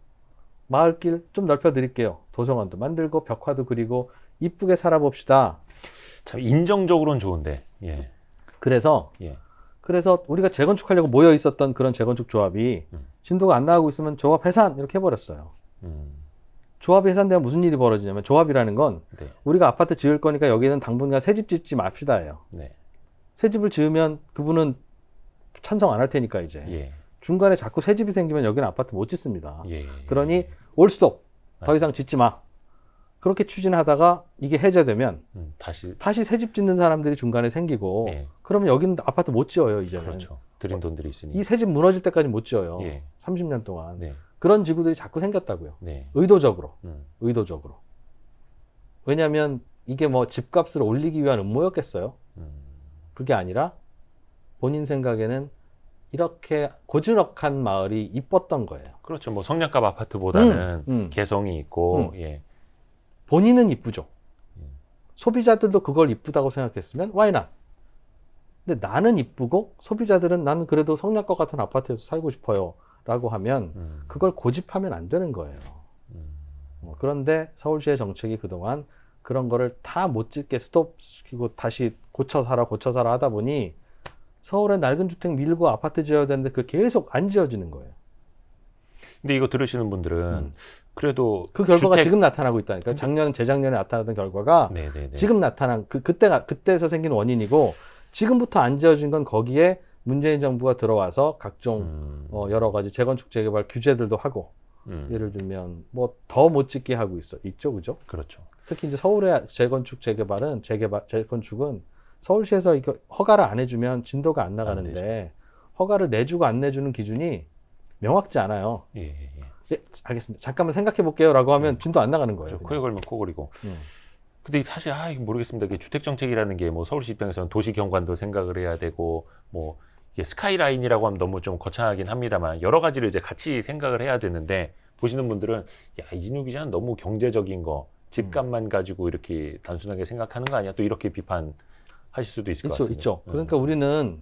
마을길 좀 넓혀 드릴게요. 도서관도 만들고 벽화도 그리고 이쁘게 살아봅시다. 참 인정적으로는 좋은데. 예. 그래서 우리가 재건축하려고 모여 있었던 그런 재건축 조합이 진도가 안 나가고 있으면 조합 해산 이렇게 해버렸어요. 조합이 해산되면 무슨 일이 벌어지냐면 조합이라는 건 네. 우리가 아파트 지을 거니까 여기는 당분간 새 집 짓지 맙시다예요. 네. 새 집을 지으면 그분은 찬성 안 할 테니까 이제 예. 중간에 자꾸 새 집이 생기면 여기는 아파트 못 짓습니다. 예. 그러니 올 수도 더 이상 짓지 마. 그렇게 추진하다가 이게 해제되면 다시 새 집 짓는 사람들이 중간에 생기고 예. 그러면 여기는 아파트 못 지어요 이제는. 그렇죠. 들인 돈들이 있으니. 이 새 집 무너질 때까지 못 지어요. 예. 30년 동안. 네. 그런 지구들이 자꾸 생겼다고요. 네. 의도적으로. 왜냐하면 이게 뭐 집값을 올리기 위한 음모였겠어요? 그게 아니라 본인 생각에는 이렇게 고즈넉한 마을이 이뻤던 거예요. 그렇죠. 뭐 성냥갑 아파트보다는 음. 개성이 있고, 예. 본인은 이쁘죠. 소비자들도 그걸 이쁘다고 생각했으면 why not? 근데 나는 이쁘고 소비자들은 나는 그래도 성냥갑 같은 아파트에서 살고 싶어요 라고 하면 그걸 고집하면 안 되는 거예요. 그런데 서울시의 정책이 그동안 그런 거를 다 못 짓게 스톱시키고 다시 고쳐 살아 하다 보니 서울에 낡은 주택 밀고 아파트 지어야 되는데 그 계속 안 지어지는 거예요. 근데 이거 들으시는 분들은 그래도 그 결과가 주택- 지금 나타나고 있다니까. 작년, 재작년에 나타나던 결과가 네네네. 지금 나타난 그때에서 생긴 원인이고 지금부터 안 지어진 건 거기에 문재인 정부가 들어와서 각종 여러 가지 재건축 재개발 규제들도 하고 예를 들면 뭐 더 못 짓게 하고 있죠, 그죠? 그렇죠. 특히 이제 서울의 재건축 재건축은 서울시에서 이거 허가를 안 해주면 진도가 안 나가는데 허가를 내주고 안 내주는 기준이 명확지 않아요. 예, 예, 예. 네, 알겠습니다. 잠깐만 생각해 볼게요라고 하면 진도 안 나가는 거예요. 그렇죠. 코에 걸면 코골이고. 그냥. 근데 사실 이거 모르겠습니다. 이게 주택 정책이라는 게 뭐 서울시 입장에서는 도시 경관도 생각을 해야 되고 뭐 이게 스카이라인이라고 하면 너무 좀 거창하긴 합니다만 여러 가지를 이제 같이 생각을 해야 되는데 보시는 분들은 야, 이진우 기자는 너무 경제적인 거 집값만 가지고 이렇게 단순하게 생각하는 거 아니야? 또 이렇게 비판하실 수도 있을 것 같아요. 있죠. 그러니까 우리는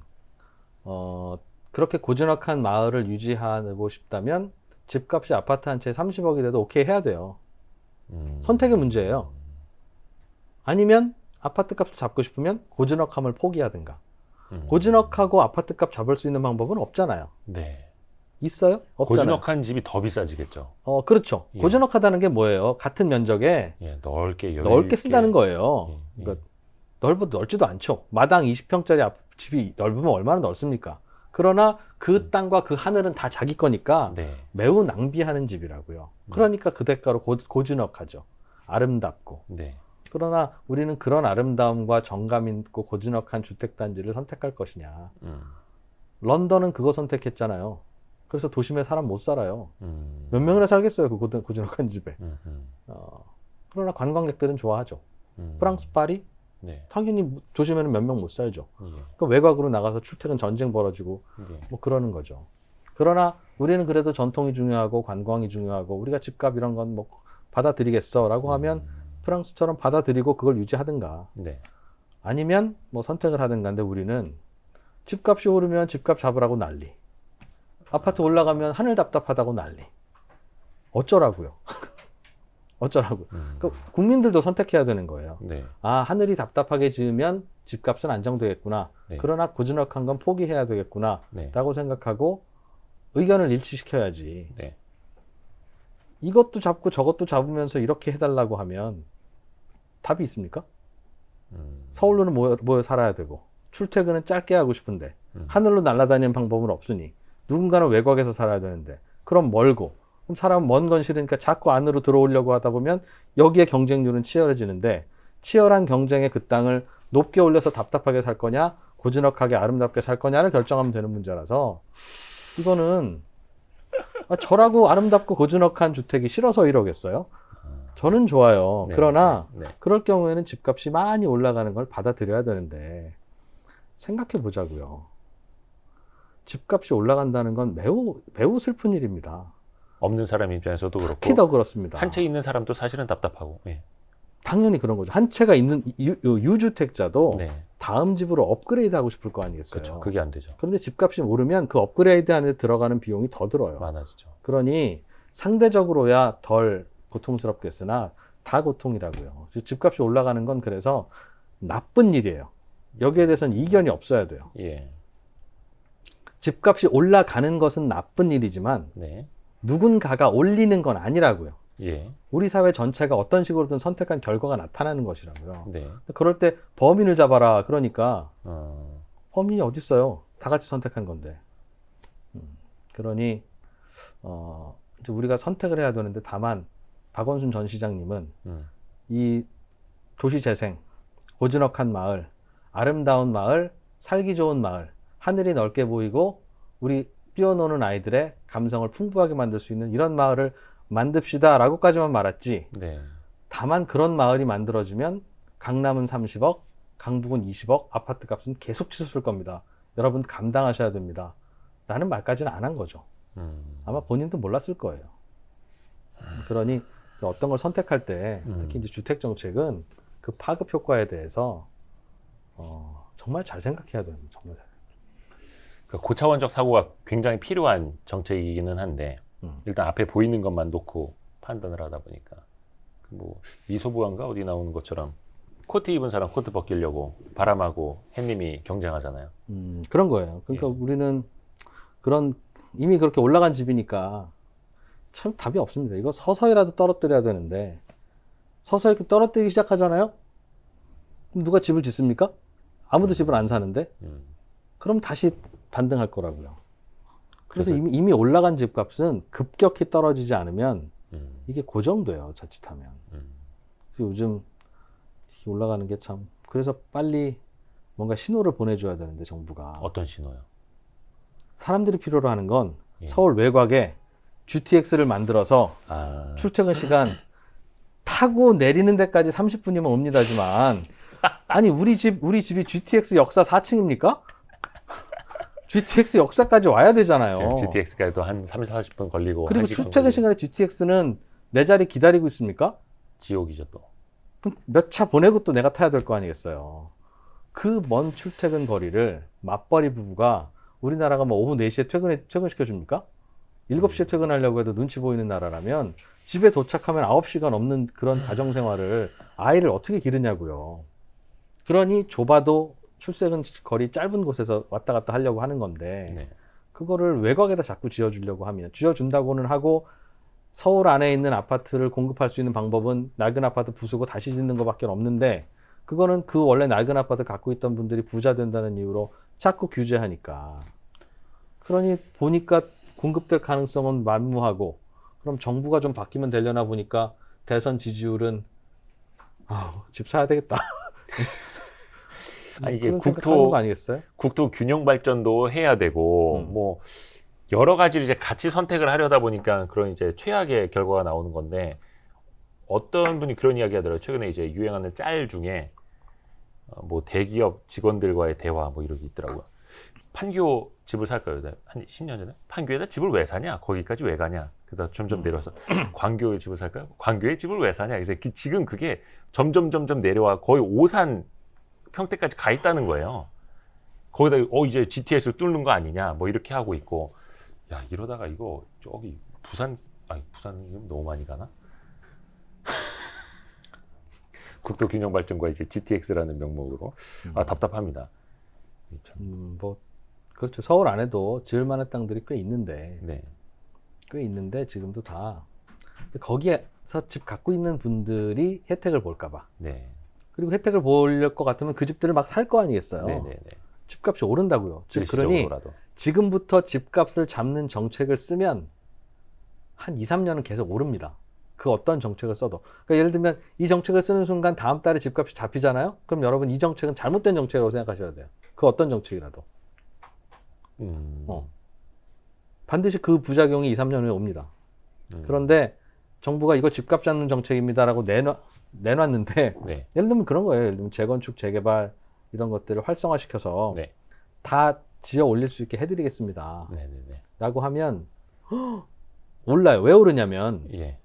그렇게 고즈넉한 마을을 유지하고 싶다면 집값이 아파트 한 채 30억이 돼도 오케이 해야 돼요. 선택의 문제예요. 아니면 아파트 값을 잡고 싶으면 고즈넉함을 포기하든가. 고즈넉하고 아파트 값 잡을 수 있는 방법은 없잖아요. 네. 있어요? 없잖아요. 고즈넉한 집이 더 비싸지겠죠. 그렇죠. 예. 고즈넉하다는 게 뭐예요? 같은 면적에 예, 넓게 넓게 쓴다는 거예요. 예. 그러니까 넓지도 않죠. 마당 20평짜리 집이 넓으면 얼마나 넓습니까? 그러나 그 땅과 그 하늘은 다 자기 거니까 네. 매우 낭비하는 집이라고요. 그러니까 그 대가로 고즈넉하죠. 아름답고. 네. 그러나 우리는 그런 아름다움과 정감 있고 고즈넉한 주택단지를 선택할 것이냐. 런던은 그거 선택했잖아요. 그래서 도심에 사람 못 살아요. 몇 명이나 살겠어요, 그 고즈넉한 집에. 그러나 관광객들은 좋아하죠. 프랑스 파리? 네. 당연히 도심에는 몇 명 못 살죠. 예. 그 외곽으로 나가서 출퇴근 전쟁 벌어지고 예. 뭐 그러는 거죠. 그러나 우리는 그래도 전통이 중요하고 관광이 중요하고 우리가 집값 이런 건 뭐 받아들이겠어라고 하면 프랑스처럼 받아들이고 그걸 유지하든가 네. 아니면 뭐 선택을 하든가. 근데 우리는 집값이 오르면 집값 잡으라고 난리. 아파트 올라가면 하늘 답답하다고 난리. 어쩌라고요? 어쩌라고요? 그러니까 국민들도 선택해야 되는 거예요. 네. 하늘이 답답하게 지으면 집값은 안정되겠구나. 네. 그러나 고즈넉한 건 포기해야 되겠구나. 네. 라고 생각하고 의견을 일치시켜야지. 네. 이것도 잡고 저것도 잡으면서 이렇게 해달라고 하면 답이 있습니까? 서울로는 모여 살아야 되고 출퇴근은 짧게 하고 싶은데 하늘로 날아다니는 방법은 없으니 누군가는 외곽에서 살아야 되는데 그럼 멀고 그럼 사람은 먼 건 싫으니까 자꾸 안으로 들어오려고 하다 보면 여기에 경쟁률은 치열해지는데 치열한 경쟁에 그 땅을 높게 올려서 답답하게 살 거냐 고즈넉하게 아름답게 살 거냐를 결정하면 되는 문제라서 이거는 저라고 아름답고 고즈넉한 주택이 싫어서 이러겠어요? 저는 좋아요. 네, 그러나 네. 그럴 경우에는 집값이 많이 올라가는 걸 받아들여야 되는데 생각해 보자고요. 집값이 올라간다는 건 매우 슬픈 일입니다. 없는 사람 입장에서도 그렇고 특히 더 그렇습니다. 한 채 있는 사람도 사실은 답답하고. 예. 당연히 그런 거죠. 한 채가 있는 유주택자도 네. 다음 집으로 업그레이드 하고 싶을 거 아니겠어요. 그렇죠. 그게 안 되죠. 그런데 집값이 오르면 그 업그레이드 안에 들어가는 비용이 더 들어요. 많아지죠. 그러니 상대적으로야 덜 고통스럽겠으나 다 고통이라고요. 집값이 올라가는 건 그래서 나쁜 일이에요. 여기에 대해서는 이견이 없어야 돼요. 예. 집값이 올라가는 것은 나쁜 일이지만 네. 누군가가 올리는 건 아니라고요. 예. 우리 사회 전체가 어떤 식으로든 선택한 결과가 나타나는 것이라고요. 네. 그럴 때 범인을 잡아라. 그러니까 어. 범인이 어디 있어요? 다 같이 선택한 건데. 그러니 이제 우리가 선택을 해야 되는데 다만 박원순 전 시장님은 이 도시재생, 고즈넉한 마을, 아름다운 마을, 살기 좋은 마을, 하늘이 넓게 보이고 우리 뛰어노는 아이들의 감성을 풍부하게 만들 수 있는 이런 마을을 만듭시다 라고까지만 말했지. 네. 다만 그런 마을이 만들어지면 강남은 30억, 강북은 20억, 아파트 값은 계속 치솟을 겁니다. 여러분 감당하셔야 됩니다. 라는 말까지는 안 한 거죠. 아마 본인도 몰랐을 거예요. 그러니 어떤 걸 선택할 때 특히 이제 주택 정책은 그 파급 효과에 대해서 정말 잘 생각해야 됩니다. 정말. 그러니까 고차원적 사고가 굉장히 필요한 정책이기는 한데 일단 앞에 보이는 것만 놓고 판단을 하다 보니까 뭐 이소부안가 어디 나오는 것처럼 코트 입은 사람 코트 벗기려고 바람하고 햇님이 경쟁하잖아요. 그런 거예요. 그러니까 예. 우리는 그런 이미 그렇게 올라간 집이니까 참 답이 없습니다. 이거 서서히라도 떨어뜨려야 되는데 서서히 이렇게 떨어뜨리기 시작하잖아요. 그럼 누가 집을 짓습니까? 아무도 집을 안 사는데 그럼 다시 반등할 거라고요. 그래서 이미 올라간 집값은 급격히 떨어지지 않으면 이게 고정돼요. 자칫하면. 그래서 요즘 올라가는 게 참 그래서 빨리 뭔가 신호를 보내줘야 되는데 정부가 어떤 신호요? 사람들이 필요로 하는 건 예. 서울 외곽에 GTX를 만들어서 아, 출퇴근 시간 타고 내리는 데까지 30분이면 옵니다지만 아니 우리 집이 GTX 역사 4층입니까? GTX 역사까지 와야 되잖아요. GTX가도 한 30-40분 걸리고 그리고 1시간 출퇴근 걸리고. 시간에 GTX는 내 자리 기다리고 있습니까? 지옥이죠 또. 그럼 몇 차 보내고 또 내가 타야 될 거 아니겠어요. 그 먼 출퇴근 거리를 맞벌이 부부가 우리나라가 뭐 오후 4시에 퇴근시켜줍니까? 7시에 퇴근하려고 해도 눈치 보이는 나라라면 집에 도착하면 9시간 넘는 그런 가정생활을 아이를 어떻게 기르냐고요. 그러니 좁아도 출퇴근 거리 짧은 곳에서 왔다 갔다 하려고 하는 건데 네. 그거를 외곽에다 자꾸 지어주려고 하면 지어준다고는 하고 서울 안에 있는 아파트를 공급할 수 있는 방법은 낡은 아파트 부수고 다시 짓는 것밖에 없는데 그거는 그 원래 낡은 아파트 갖고 있던 분들이 부자 된다는 이유로 자꾸 규제하니까 그러니 보니까 공급될 가능성은 만무하고 그럼 정부가 좀 바뀌면 되려나 보니까 대선 지지율은 집 사야 되겠다. 아니, 이게 그런 생각하는 거 아니겠어요? 국토 균형 발전도 해야 되고 뭐 여러 가지를 이제 같이 선택을 하려다 보니까 그런 이제 최악의 결과가 나오는 건데 어떤 분이 그런 이야기 하더라고요. 최근에 이제 유행하는 짤 중에 뭐 대기업 직원들과의 대화 뭐 이런 게 있더라고요. 판교 집을 살까요? 한 10년 전에? 판교에다 집을 왜 사냐? 거기까지 왜 가냐? 그러다 점점 내려와서 광교에 집을 살까요? 광교에 집을 왜 사냐? 그래서 지금 그게 점점 내려와 거의 오산 평택까지 가 있다는 거예요. 거기다 이제 GTX 뚫는 거 아니냐? 뭐 이렇게 하고 있고 야 이러다가 이거 저기 부산 너무 많이 가나? 국토균형발전과 이제 GTX라는 명목으로 답답합니다. 뭐 그렇죠. 서울 안에도 지을 만한 땅들이 꽤 있는데 네. 지금도 다 거기에서 집 갖고 있는 분들이 혜택을 볼까봐. 네. 그리고 혜택을 볼 것 같으면 그 집들을 막 살 거 아니겠어요. 네네네. 집값이 오른다고요. 즉 그러니 일시적으로라도. 지금부터 집값을 잡는 정책을 쓰면 한 2, 3년은 계속 오릅니다. 그 어떤 정책을 써도. 그러니까 예를 들면 이 정책을 쓰는 순간 다음 달에 집값이 잡히잖아요. 그럼 여러분 이 정책은 잘못된 정책이라고 생각하셔야 돼요. 그 어떤 정책이라도. 반드시 그 부작용이 2, 3년 후에 옵니다. 그런데 정부가 이거 집값 잡는 정책입니다라고 내놨는데 네. 예를 들면 그런 거예요. 예를 들면 재건축, 재개발 이런 것들을 활성화시켜서 네. 다 지어 올릴 수 있게 해드리겠습니다. 네네네. 라고 하면 올라요. 왜 오르냐면 예.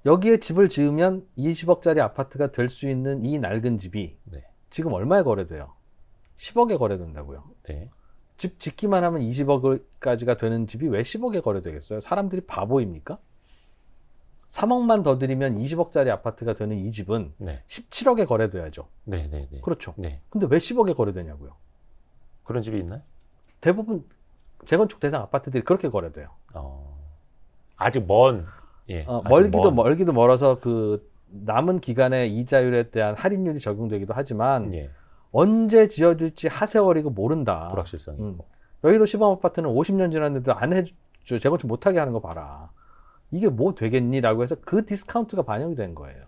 여기에 집을 지으면 20억짜리 아파트가 될 수 있는 이 낡은 집이 네. 지금 얼마에 거래돼요? 10억에 거래된다고요. 네. 집 짓기만 하면 20억까지가 되는 집이 왜 10억에 거래되겠어요? 사람들이 바보입니까? 3억만 더 들이면 20억짜리 아파트가 되는 이 집은 네. 17억에 거래돼야죠. 네네네. 그렇죠. 네. 근데 왜 10억에 거래되냐고요? 그런 집이 있나요? 대부분 재건축 대상 아파트들이 그렇게 거래돼요. 아직 먼. 예. 아직 멀기도 멀어서 그 남은 기간의 이자율에 대한 할인율이 적용되기도 하지만 예. 언제 지어질지 하세월이고 모른다. 불확실성이 있고. 여의도 시범 아파트는 50년 지났는데도 안 해줘. 재건축 못하게 하는 거 봐라. 이게 뭐 되겠니라고 해서 그 디스카운트가 반영이 된 거예요.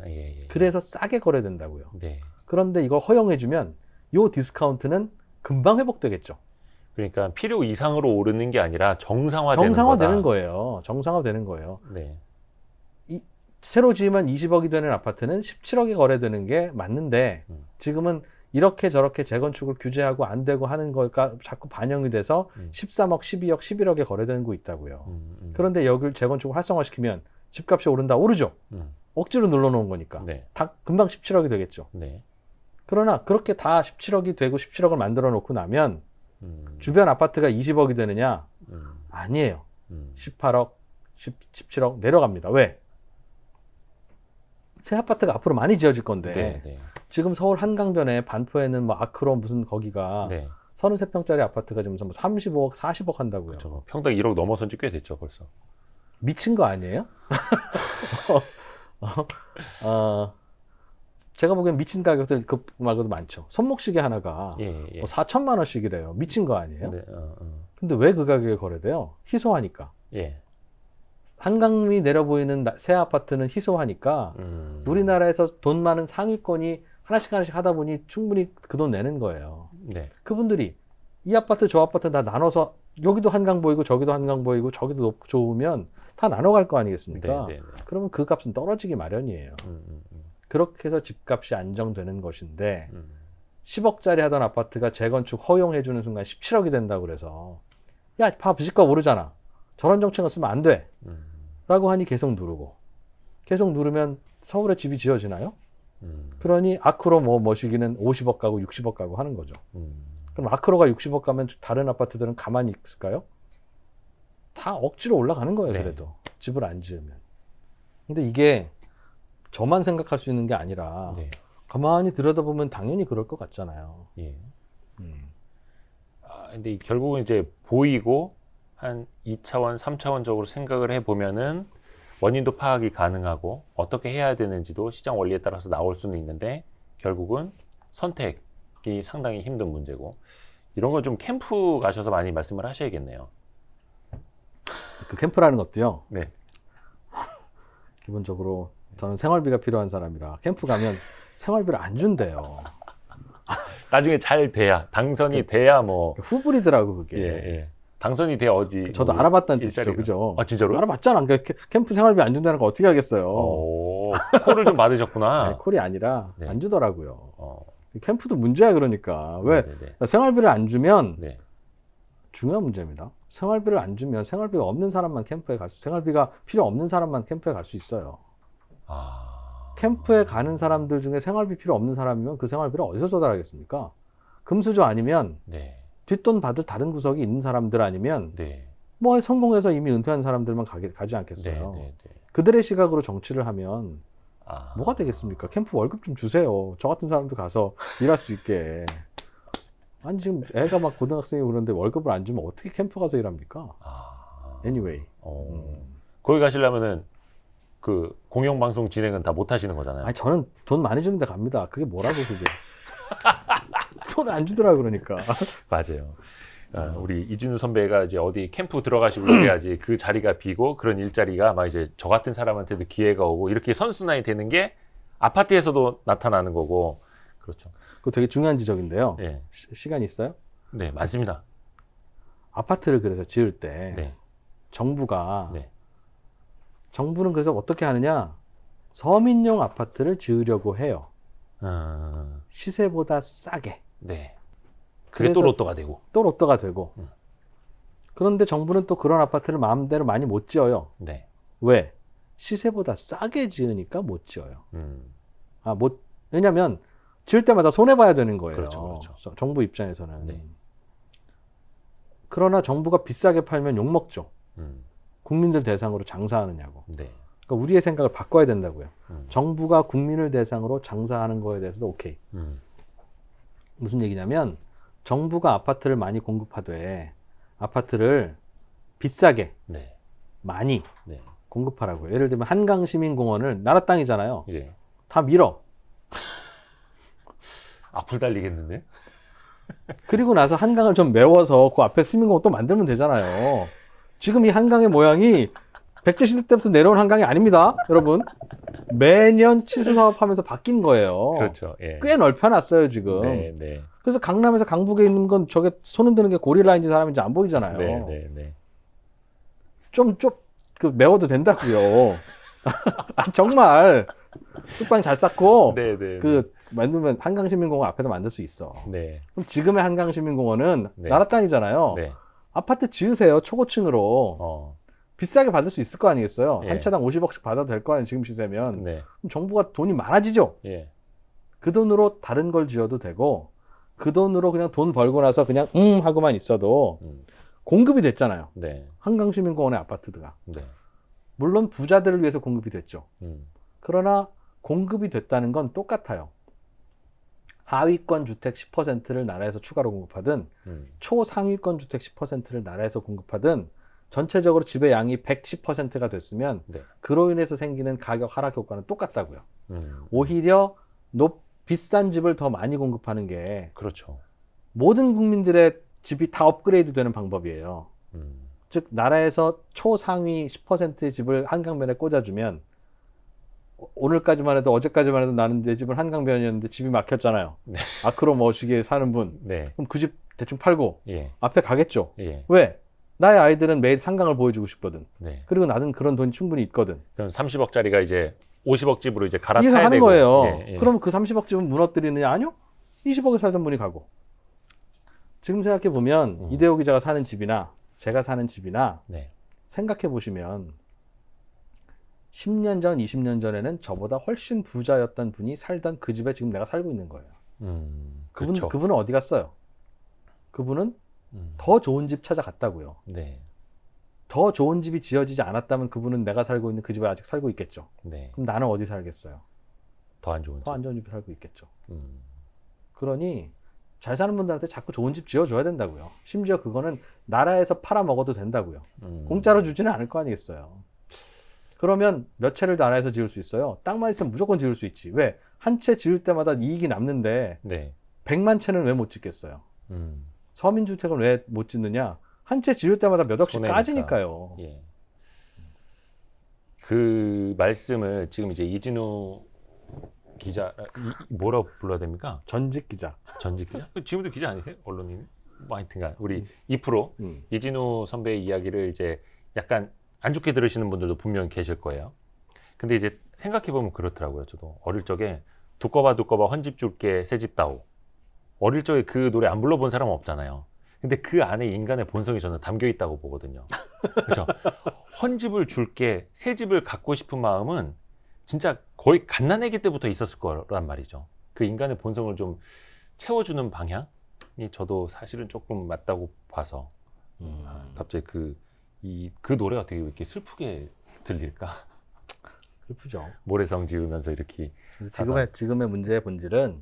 예. 그래서 싸게 거래된다고요. 네. 그런데 이걸 허용해주면 요 디스카운트는 금방 회복되겠죠. 그러니까 필요 이상으로 오르는 게 아니라 정상화되는 거예요. 정상화되는 거예요. 네. 새로 지으면 20억이 되는 아파트는 17억에 거래되는 게 맞는데 지금은 이렇게 저렇게 재건축을 규제하고 안 되고 하는 거가 자꾸 반영이 돼서 13억, 12억, 11억에 거래되는 거 있다고요. 그런데 여기를 재건축을 활성화시키면 집값이 오른다, 오르죠. 억지로 눌러놓은 거니까. 네. 다 금방 17억이 되겠죠. 네. 그러나 그렇게 다 17억이 되고 17억을 만들어 놓고 나면 주변 아파트가 20억이 되느냐? 아니에요. 18억, 17억 내려갑니다. 왜? 새 아파트가 앞으로 많이 지어질 건데 네. 네. 지금 서울 한강변에 반포에는 뭐 아크로 무슨 거기가 네. 33평짜리 아파트가 지금 35억, 40억 한다고요. 그렇죠. 평당 1억 넘어선 지 꽤 됐죠, 벌써. 미친 거 아니에요? 제가 보기엔 미친 가격들 그 말고도 많죠. 손목시계 하나가 예, 예. 뭐 4천만 원씩이래요. 미친 거 아니에요? 네, 근데 왜 그 가격에 거래돼요? 희소하니까. 예. 한강이 내려 보이는 새 아파트는 희소하니까 우리나라에서 돈 많은 상위권이 하나씩 하다 보니 충분히 그 돈 내는 거예요. 네. 그분들이 이 아파트 저 아파트 다 나눠서 여기도 한강 보이고 저기도 한강 보이고 저기도 높고 좋으면 다 나눠 갈 거 아니겠습니까? 네, 네, 네. 그러면 그 값은 떨어지기 마련이에요. 그렇게 해서 집값이 안정되는 것인데 10억짜리 하던 아파트가 재건축 허용해주는 순간 17억이 된다고 그래서 야, 봐, 집값 오르잖아. 저런 정책을 쓰면 안 돼. 라고 하니 계속 누르고 계속 누르면 서울에 집이 지어지나요? 그러니 아크로 뭐시기는 50억 가고 60억 가고 하는 거죠. 그럼 아크로가 60억 가면 다른 아파트들은 가만히 있을까요? 다 억지로 올라가는 거예요. 네. 그래도 집을 안 지으면. 근데 이게 저만 생각할 수 있는 게 아니라 네. 가만히 들여다보면 당연히 그럴 것 같잖아요. 예. 근데 결국은 이제 보이고 한 2차원, 3차원적으로 생각을 해보면은 원인도 파악이 가능하고 어떻게 해야 되는지도 시장 원리에 따라서 나올 수는 있는데 결국은 선택이 상당히 힘든 문제고 이런 건 좀 캠프 가셔서 많이 말씀을 하셔야겠네요. 그 캠프라는 것도요. 네. 기본적으로 저는 생활비가 필요한 사람이라 캠프 가면 생활비를 안 준대요. 나중에 잘 돼야 당선이 돼야 뭐 후불이더라고 그게. 예, 예. 당선이 돼 어디 저도 뭐 알아봤다는 뜻이죠, 일자리가. 그죠? 아 진짜로? 알아봤잖아. 그러니까 캠프 생활비 안 준다는 거 어떻게 알겠어요? 콜을 좀 받으셨구나. 아니, 콜이 아니라 네. 안 주더라고요. 어, 캠프도 문제야 그러니까. 왜? 네네네. 생활비를 안 주면 네. 중요한 문제입니다. 생활비를 안 주면 생활비가 없는 사람만 캠프에 갈 수, 생활비가 필요 없는 사람만 캠프에 갈 수 있어요. 캠프에 가는 사람들 중에 생활비 필요 없는 사람이면 그 생활비를 어디서 쏟아라겠습니까? 금수저 아니면 네. 뒷돈 받을 다른 구석이 있는 사람들 아니면 네. 뭐 성공해서 이미 은퇴한 사람들만 가지 않겠어요. 네. 네. 네. 그들의 시각으로 정치를 하면 아. 뭐가 되겠습니까? 캠프 월급 좀 주세요. 저 같은 사람도 가서 일할 수 있게. 아니 지금 애가 막 고등학생이 그러는데 월급을 안 주면 어떻게 캠프 가서 일합니까? Anyway. 거기 가시려면은 그 공영방송 진행은 다 못 하시는 거잖아요. 아니 저는 돈 많이 주는데 갑니다. 그게 뭐라고 그게. 손을 안 주더라 그러니까. 맞아요. 우리 이진우 선배가 이제 어디 캠프 들어가시고 그래야지 그 자리가 비고 그런 일자리가 막 이제 저 같은 사람한테도 기회가 오고 이렇게 선순환이 되는 게 아파트에서도 나타나는 거고 그렇죠. 그거 되게 중요한 지적인데요. 네, 시간 있어요? 네 맞습니다. 아파트를 그래서 지을 때 네, 정부가 네, 정부는 그래서 어떻게 하느냐? 서민용 아파트를 지으려고 해요. 시세보다 싸게. 네. 그게 또 그래서 로또가 되고. 또 로또가 되고. 그런데 정부는 또 그런 아파트를 마음대로 많이 못 지어요. 네. 왜? 시세보다 싸게 지으니까 못 지어요. 왜냐면 지을 때마다 손해봐야 되는 거예요. 그렇죠. 정부 입장에서는. 네. 그러나 정부가 비싸게 팔면 욕먹죠. 국민들 대상으로 장사하느냐고. 네. 그러니까 우리의 생각을 바꿔야 된다고요. 정부가 국민을 대상으로 장사하는 거에 대해서도 오케이. 무슨 얘기냐면 정부가 아파트를 많이 공급하되 아파트를 비싸게 네. 많이 네. 공급하라고요. 예를 들면 한강시민공원을 나라 땅이잖아요. 예. 다 밀어. 악플 달리겠는데? 그리고 나서 한강을 좀 메워서 그 앞에 시민공원 또 만들면 되잖아요. 지금 이 한강의 모양이 백제시대 때부터 내려온 한강이 아닙니다. 여러분. 매년 치수 사업하면서 바뀐 거예요. 그렇죠. 예. 꽤 넓혀놨어요, 지금. 네, 네. 그래서 강남에서 강북에 있는 건 저게 손 흔드는 게 고릴라인지 사람인지 안 보이잖아요. 네, 네, 네. 그 메워도 된다고요. 정말 뚝방 잘 쌓고 네, 네. 그 만들면 한강시민공원 앞에다 만들 수 있어. 네. 그럼 지금의 한강시민공원은 네. 나라 땅이잖아요. 네. 아파트 지으세요. 초고층으로. 어. 비싸게 받을 수 있을 거 아니겠어요? 예. 한 채당 50억씩 받아도 될 거 아니에요, 지금 시세면. 네. 그럼 정부가 돈이 많아지죠? 예. 그 돈으로 다른 걸 지어도 되고, 그 돈으로 그냥 돈 벌고 나서 그냥, 하고만 있어도 공급이 됐잖아요. 네. 한강시민공원의 아파트가. 네. 물론 부자들을 위해서 공급이 됐죠. 음. 그러나 공급이 됐다는 건 똑같아요. 하위권 주택 10%를 나라에서 추가로 공급하든, 초상위권 주택 10%를 나라에서 공급하든, 전체적으로 집의 양이 110%가 됐으면 네. 그로 인해서 생기는 가격 하락 효과는 똑같다고요. 오히려 비싼 집을 더 많이 공급하는 게 그렇죠. 모든 국민들의 집이 다 업그레이드 되는 방법이에요. 즉 나라에서 초상위 10%의 집을 한강변에 꽂아주면 오늘까지만 해도 어제까지만 해도 나는 내 집은 한강변이었는데 집이 막혔잖아요. 네. 아크로 머시기에 사는 분. 네. 그럼 그 집 대충 팔고 예. 앞에 가겠죠. 예. 왜? 나의 아이들은 매일 한강을 보여주고 싶거든. 네. 그리고 나는 그런 돈이 충분히 있거든. 그럼 30억짜리가 이제 50억 집으로 이제 이해가 갈아타야 하는 되고. 거예요. 예. 예. 그럼 그 30억 집은 무너뜨리느냐? 아니요. 20억에 살던 분이 가고. 지금 생각해 보면 이대호 기자가 사는 집이나 제가 사는 집이나 네. 생각해 보시면 10년 전, 20년 전에는 저보다 훨씬 부자였던 분이 살던 그 집에 지금 내가 살고 있는 거예요. 그렇죠. 그분은 어디 갔어요? 그분은 음. 더 좋은 집 찾아갔다고요. 네. 더 좋은 집이 지어지지 않았다면 그분은 내가 살고 있는 그 집에 아직 살고 있겠죠. 네. 그럼 나는 어디 살겠어요? 더 안 좋은 집. 더 안 좋은 집에 살고 있겠죠. 음. 그러니 잘 사는 분들한테 자꾸 좋은 집 지어줘야 된다고요. 심지어 그거는 나라에서 팔아먹어도 된다고요. 공짜로 주지는 않을 거 아니겠어요. 그러면 몇 채를 나라에서 지을 수 있어요? 땅만 있으면 무조건 지을 수 있지. 왜? 한 채 지을 때마다 이익이 남는데 네. 100만 채는 왜 못 짓겠어요? 음. 서민주택은 왜 못 짓느냐? 한 채 지을 때마다 몇 억씩 손해니까. 까지니까요. 예. 그 말씀을 지금 이제 이진우 기자 뭐라고 불러야 됩니까? 전직 기자. 전직 기자? 지금도 기자 아니세요? 언론인? 뭐 하여튼간 우리 2% 이진우 선배의 이야기를 이제 약간 안 좋게 들으시는 분들도 분명 계실 거예요. 근데 이제 생각해보면 그렇더라고요. 저도 어릴 적에 두꺼봐 헌집 줄게 새집 다오. 어릴 적에 그 노래 안 불러본 사람은 없잖아요. 근데 그 안에 인간의 본성이 저는 담겨 있다고 보거든요. 그렇죠? 헌집을 줄게 새집을 갖고 싶은 마음은 진짜 거의 갓난아기 때부터 있었을 거란 말이죠. 그 인간의 본성을 좀 채워주는 방향이 저도 사실은 조금 맞다고 봐서 갑자기 그 노래가 되게 왜 이렇게 슬프게 들릴까? 슬프죠. 모래성 지으면서 이렇게. 지금의 문제의 본질은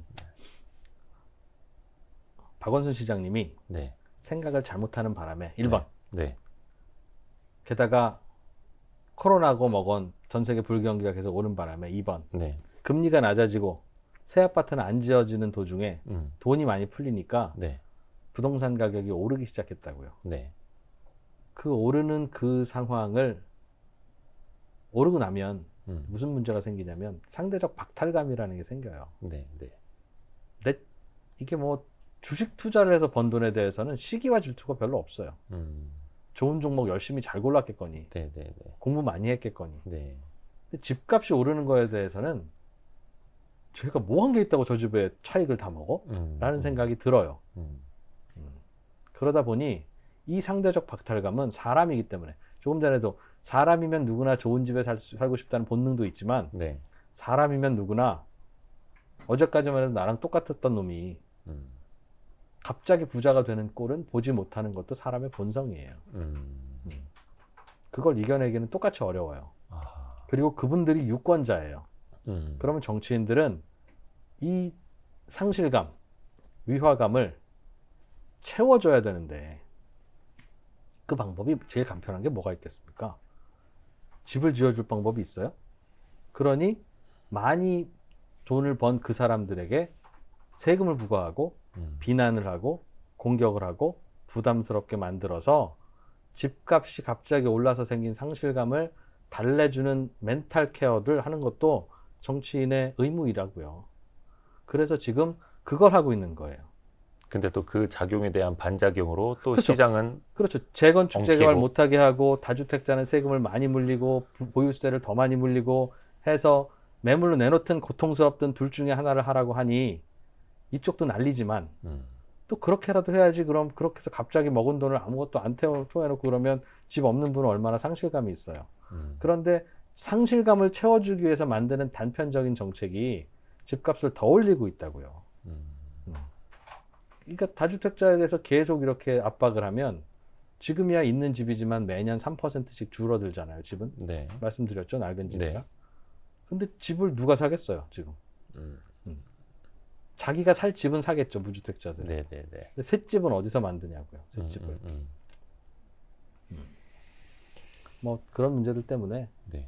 박원순 시장님이 네. 생각을 잘못하는 바람에 1번. 네. 게다가 코로나고 뭐건 전 세계 불경기가 계속 오는 바람에 2번. 네. 금리가 낮아지고 새 아파트는 안 지어지는 도중에 돈이 많이 풀리니까 네. 부동산 가격이 오르기 시작했다고요. 네. 그 오르는 그 상황을 오르고 나면 무슨 문제가 생기냐면 상대적 박탈감이라는 게 생겨요. 네. 네. 이게 뭐 주식 투자를 해서 번 돈에 대해서는 시기와 질투가 별로 없어요. 좋은 종목 열심히 잘 골랐겠거니. 네. 네. 네. 공부 많이 했겠거니. 네. 근데 집값이 오르는 거에 대해서는 제가 뭐 한 게 있다고 저 집에 차익을 다 먹어? 라는 생각이 들어요. 그러다 보니 이 상대적 박탈감은 사람이기 때문에 조금 전에도 사람이면 누구나 좋은 집에 살고 싶다는 본능도 있지만 네. 사람이면 누구나 어제까지만 해도 나랑 똑같았던 놈이 갑자기 부자가 되는 꼴은 보지 못하는 것도 사람의 본성이에요. 그걸 이겨내기는 똑같이 어려워요. 그리고 그분들이 유권자예요. 그러면 정치인들은 이 상실감, 위화감을 채워줘야 되는데 그 방법이 제일 간편한 게 뭐가 있겠습니까? 집을 지어줄 방법이 있어요? 그러니 많이 돈을 번 그 사람들에게 세금을 부과하고 비난을 하고 공격을 하고 부담스럽게 만들어서 집값이 갑자기 올라서 생긴 상실감을 달래주는 멘탈 케어를 하는 것도 정치인의 의무이라고요. 그래서 지금 그걸 하고 있는 거예요. 근데 또 그 작용에 대한 반작용으로 또 그렇죠. 시장은 그렇죠. 재건축 엉키고. 재개발 못하게 하고 다주택자는 세금을 많이 물리고 보유세를 더 많이 물리고 해서 매물로 내놓든 고통스럽든 둘 중에 하나를 하라고 하니 이쪽도 난리지만 또 그렇게라도 해야지. 그럼 그렇게 해서 갑자기 먹은 돈을 아무것도 안 토해놓고 그러면 집 없는 분은 얼마나 상실감이 있어요. 그런데 상실감을 채워주기 위해서 만드는 단편적인 정책이 집값을 더 올리고 있다고요. 그러니까 다주택자에 대해서 계속 이렇게 압박을 하면 지금이야 있는 집이지만 매년 3%씩 줄어들잖아요. 집은. 네. 말씀드렸죠. 낡은 집이야. 네. 근데 집을 누가 사겠어요, 지금? 자기가 살 집은 사겠죠, 무주택자들. 네, 네, 네. 근데 새 집은 어디서 만드냐고요, 새 집을. 뭐 그런 문제들 때문에. 네.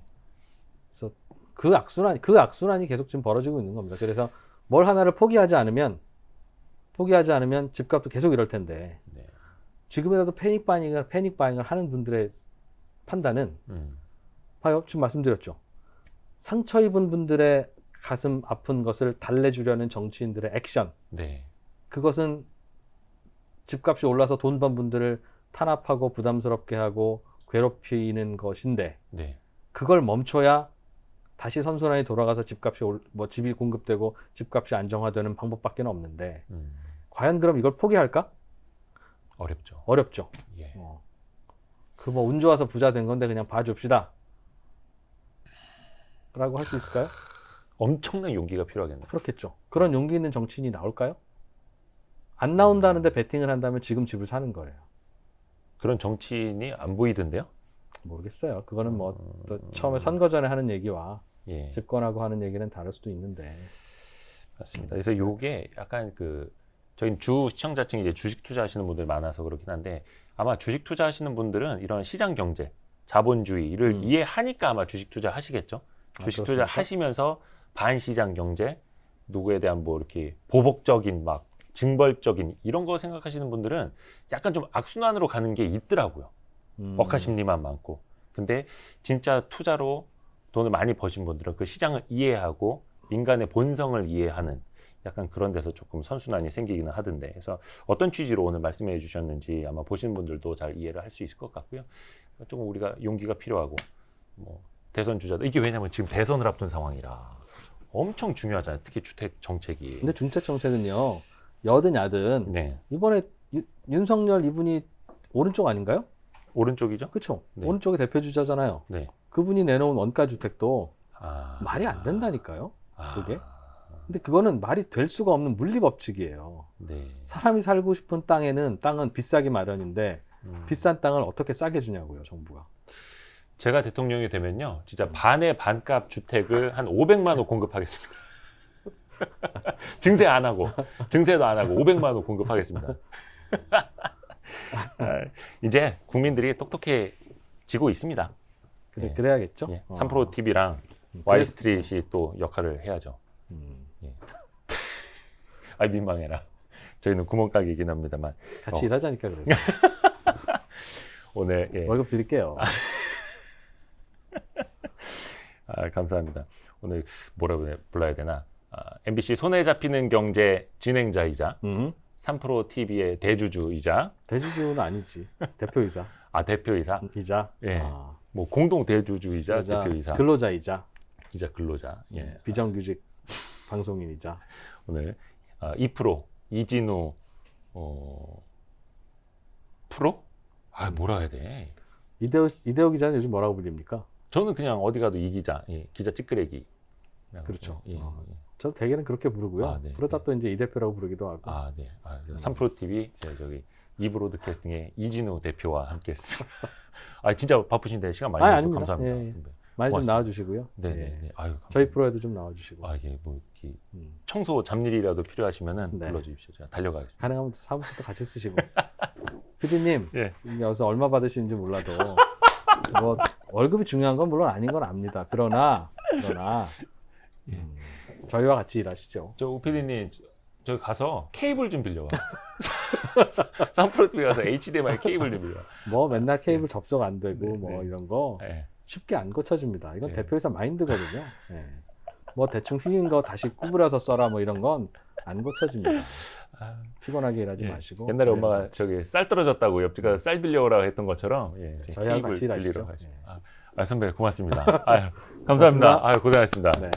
그래서 그 악순환이 계속 지금 벌어지고 있는 겁니다. 그래서 뭘 하나를 포기하지 않으면 집값도 계속 이럴 텐데. 네. 지금이라도 패닉 바잉을 하는 분들의 판단은 봐요, 지금 말씀드렸죠. 상처 입은 분들의 가슴 아픈 것을 달래주려는 정치인들의 액션. 네. 그것은 집값이 올라서 돈 번 분들을 탄압하고 부담스럽게 하고 괴롭히는 것인데, 네. 그걸 멈춰야 다시 선순환이 돌아가서 집이 공급되고 집값이 안정화되는 방법밖에 없는데, 과연 그럼 이걸 포기할까? 어렵죠. 어렵죠. 예. 그 뭐 운 좋아서 부자 된 건데 그냥 봐줍시다 라고 할 수 있을까요? 엄청난 용기가 필요하겠네요. 그렇겠죠. 그런 용기 있는 정치인이 나올까요? 안 나온다는데 베팅을 한다면 지금 집을 사는 거예요. 그런 정치인이 안 보이던데요? 모르겠어요. 그거는 뭐 또 처음에 선거 전에 하는 얘기와 예. 집권하고 하는 얘기는 다를 수도 있는데. 맞습니다. 그래서 요게 약간 저희 주 시청자층이 이제 주식 투자하시는 분들 많아서 그렇긴 한데, 아마 주식 투자하시는 분들은 이런 시장 경제, 자본주의를 이해하니까 아마 주식 투자 하시겠죠. 주식 투자 하시면서 반시장 경제, 누구에 대한 뭐 이렇게 보복적인 막 징벌적인 이런 거 생각하시는 분들은 약간 좀 악순환으로 가는 게 있더라고요. 억하 심리만 많고. 근데 진짜 투자로 돈을 많이 버신 분들은 그 시장을 이해하고 인간의 본성을 이해하는 약간 그런 데서 조금 선순환이 생기기는 하던데, 그래서 어떤 취지로 오늘 말씀해 주셨는지 아마 보시는 분들도 잘 이해를 할 수 있을 것 같고요. 조금 우리가 용기가 필요하고, 뭐 대선 주자도 이게 왜냐면 지금 대선을 앞둔 상황이라 엄청 중요하잖아요. 특히 주택 정책이. 근데 주택 정책은요, 여든 야든 네. 이번에 윤석열 이분이 오른쪽 아닌가요? 오른쪽이죠? 그렇죠. 네. 오른쪽의 대표 주자잖아요. 네. 그분이 내놓은 원가 주택도 아, 말이 안 된다니까요. 그게. 아, 근데 그거는 말이 될 수가 없는 물리 법칙이에요. 네. 사람이 살고 싶은 땅은 비싸기 마련인데 비싼 땅을 어떻게 싸게 주냐고요, 정부가. 제가 대통령이 되면요, 진짜 반의 반값 주택을 한 500만 호 공급하겠습니다. 증세도 안 하고 500만 호 공급하겠습니다. 이제 국민들이 똑똑해지고 있습니다. 그래, 예. 그래야겠죠. 예. 3프로 TV랑 Y스트릿이 또 역할을 해야죠. 예. 아, 민망해라. 저희는 구멍가게이긴 합니다만. 같이 일하자니까 그래서. 오늘 예. 월급 드릴게요. 감사합니다. 오늘 뭐라고 불러야 되나? MBC 손에 잡히는 경제 진행자이자 3프로 TV의 대주주이자, 대주주는 아니지. 대표이사. 대표이사. 이자. 예. 뭐 공동 대주주이자 대표이사. 근로자이자. 이자 근로자. 예. 비정규직 방송인이자. 오늘 2프로 이진우 프로? 뭐라 해야 돼? 이대호 기자는 요즘 뭐라고 불립니까? 저는 그냥 어디 가도 이 기자, 예, 기자 찌끄레기. 그렇죠. 예. 저 대개는 그렇게 부르고요. 네, 그러다 네. 또 이제 이 대표라고 부르기도 하고. 3프로 TV 저기 이브로드캐스팅의 이진우 대표와 함께했습니다. 진짜 바쁘신데 시간 많이 주셔서 아닙니다. 감사합니다. 예. 네. 많이 좀 고맙습니다. 나와주시고요. 네네. 예. 네. 아유, 저희 프로에도 좀 나와주시고. 예, 뭐 이렇게 청소 잡일이라도 필요하시면은 네. 불러주십시오. 제가 달려가겠습니다. 가능하면 사무실도 같이 쓰시고. PD님, 예. 여기서 얼마 받으시는지 몰라도 뭐 월급이 중요한 건 물론 아닌 건 압니다. 그러나 저희와 같이 일하시죠. 저 우PD님 저기 가서 케이블 좀 빌려와. 3프로 TV 가서 HDMI 케이블 좀 빌려와. 뭐 맨날 케이블 접속 안 되고 네, 뭐 네. 이런 거 예. 쉽게 안 고쳐집니다. 이건 네. 대표이사 마인드거든요. 예. 뭐 대충 휘인 거 다시 구부려서 써라 뭐 이런 건 안 고쳐집니다. 피곤하게 일하지 예. 마시고. 옛날에 저희랑 엄마가 같이. 저기 쌀 떨어졌다고 옆집 가서 쌀 빌려오라고 했던 것처럼, 예, 저희하고 케이블 같이 일하시죠. 빌리러 가시죠. 예. 선배 고맙습니다. 감사합니다. 고맙습니다. 고생하셨습니다. 네.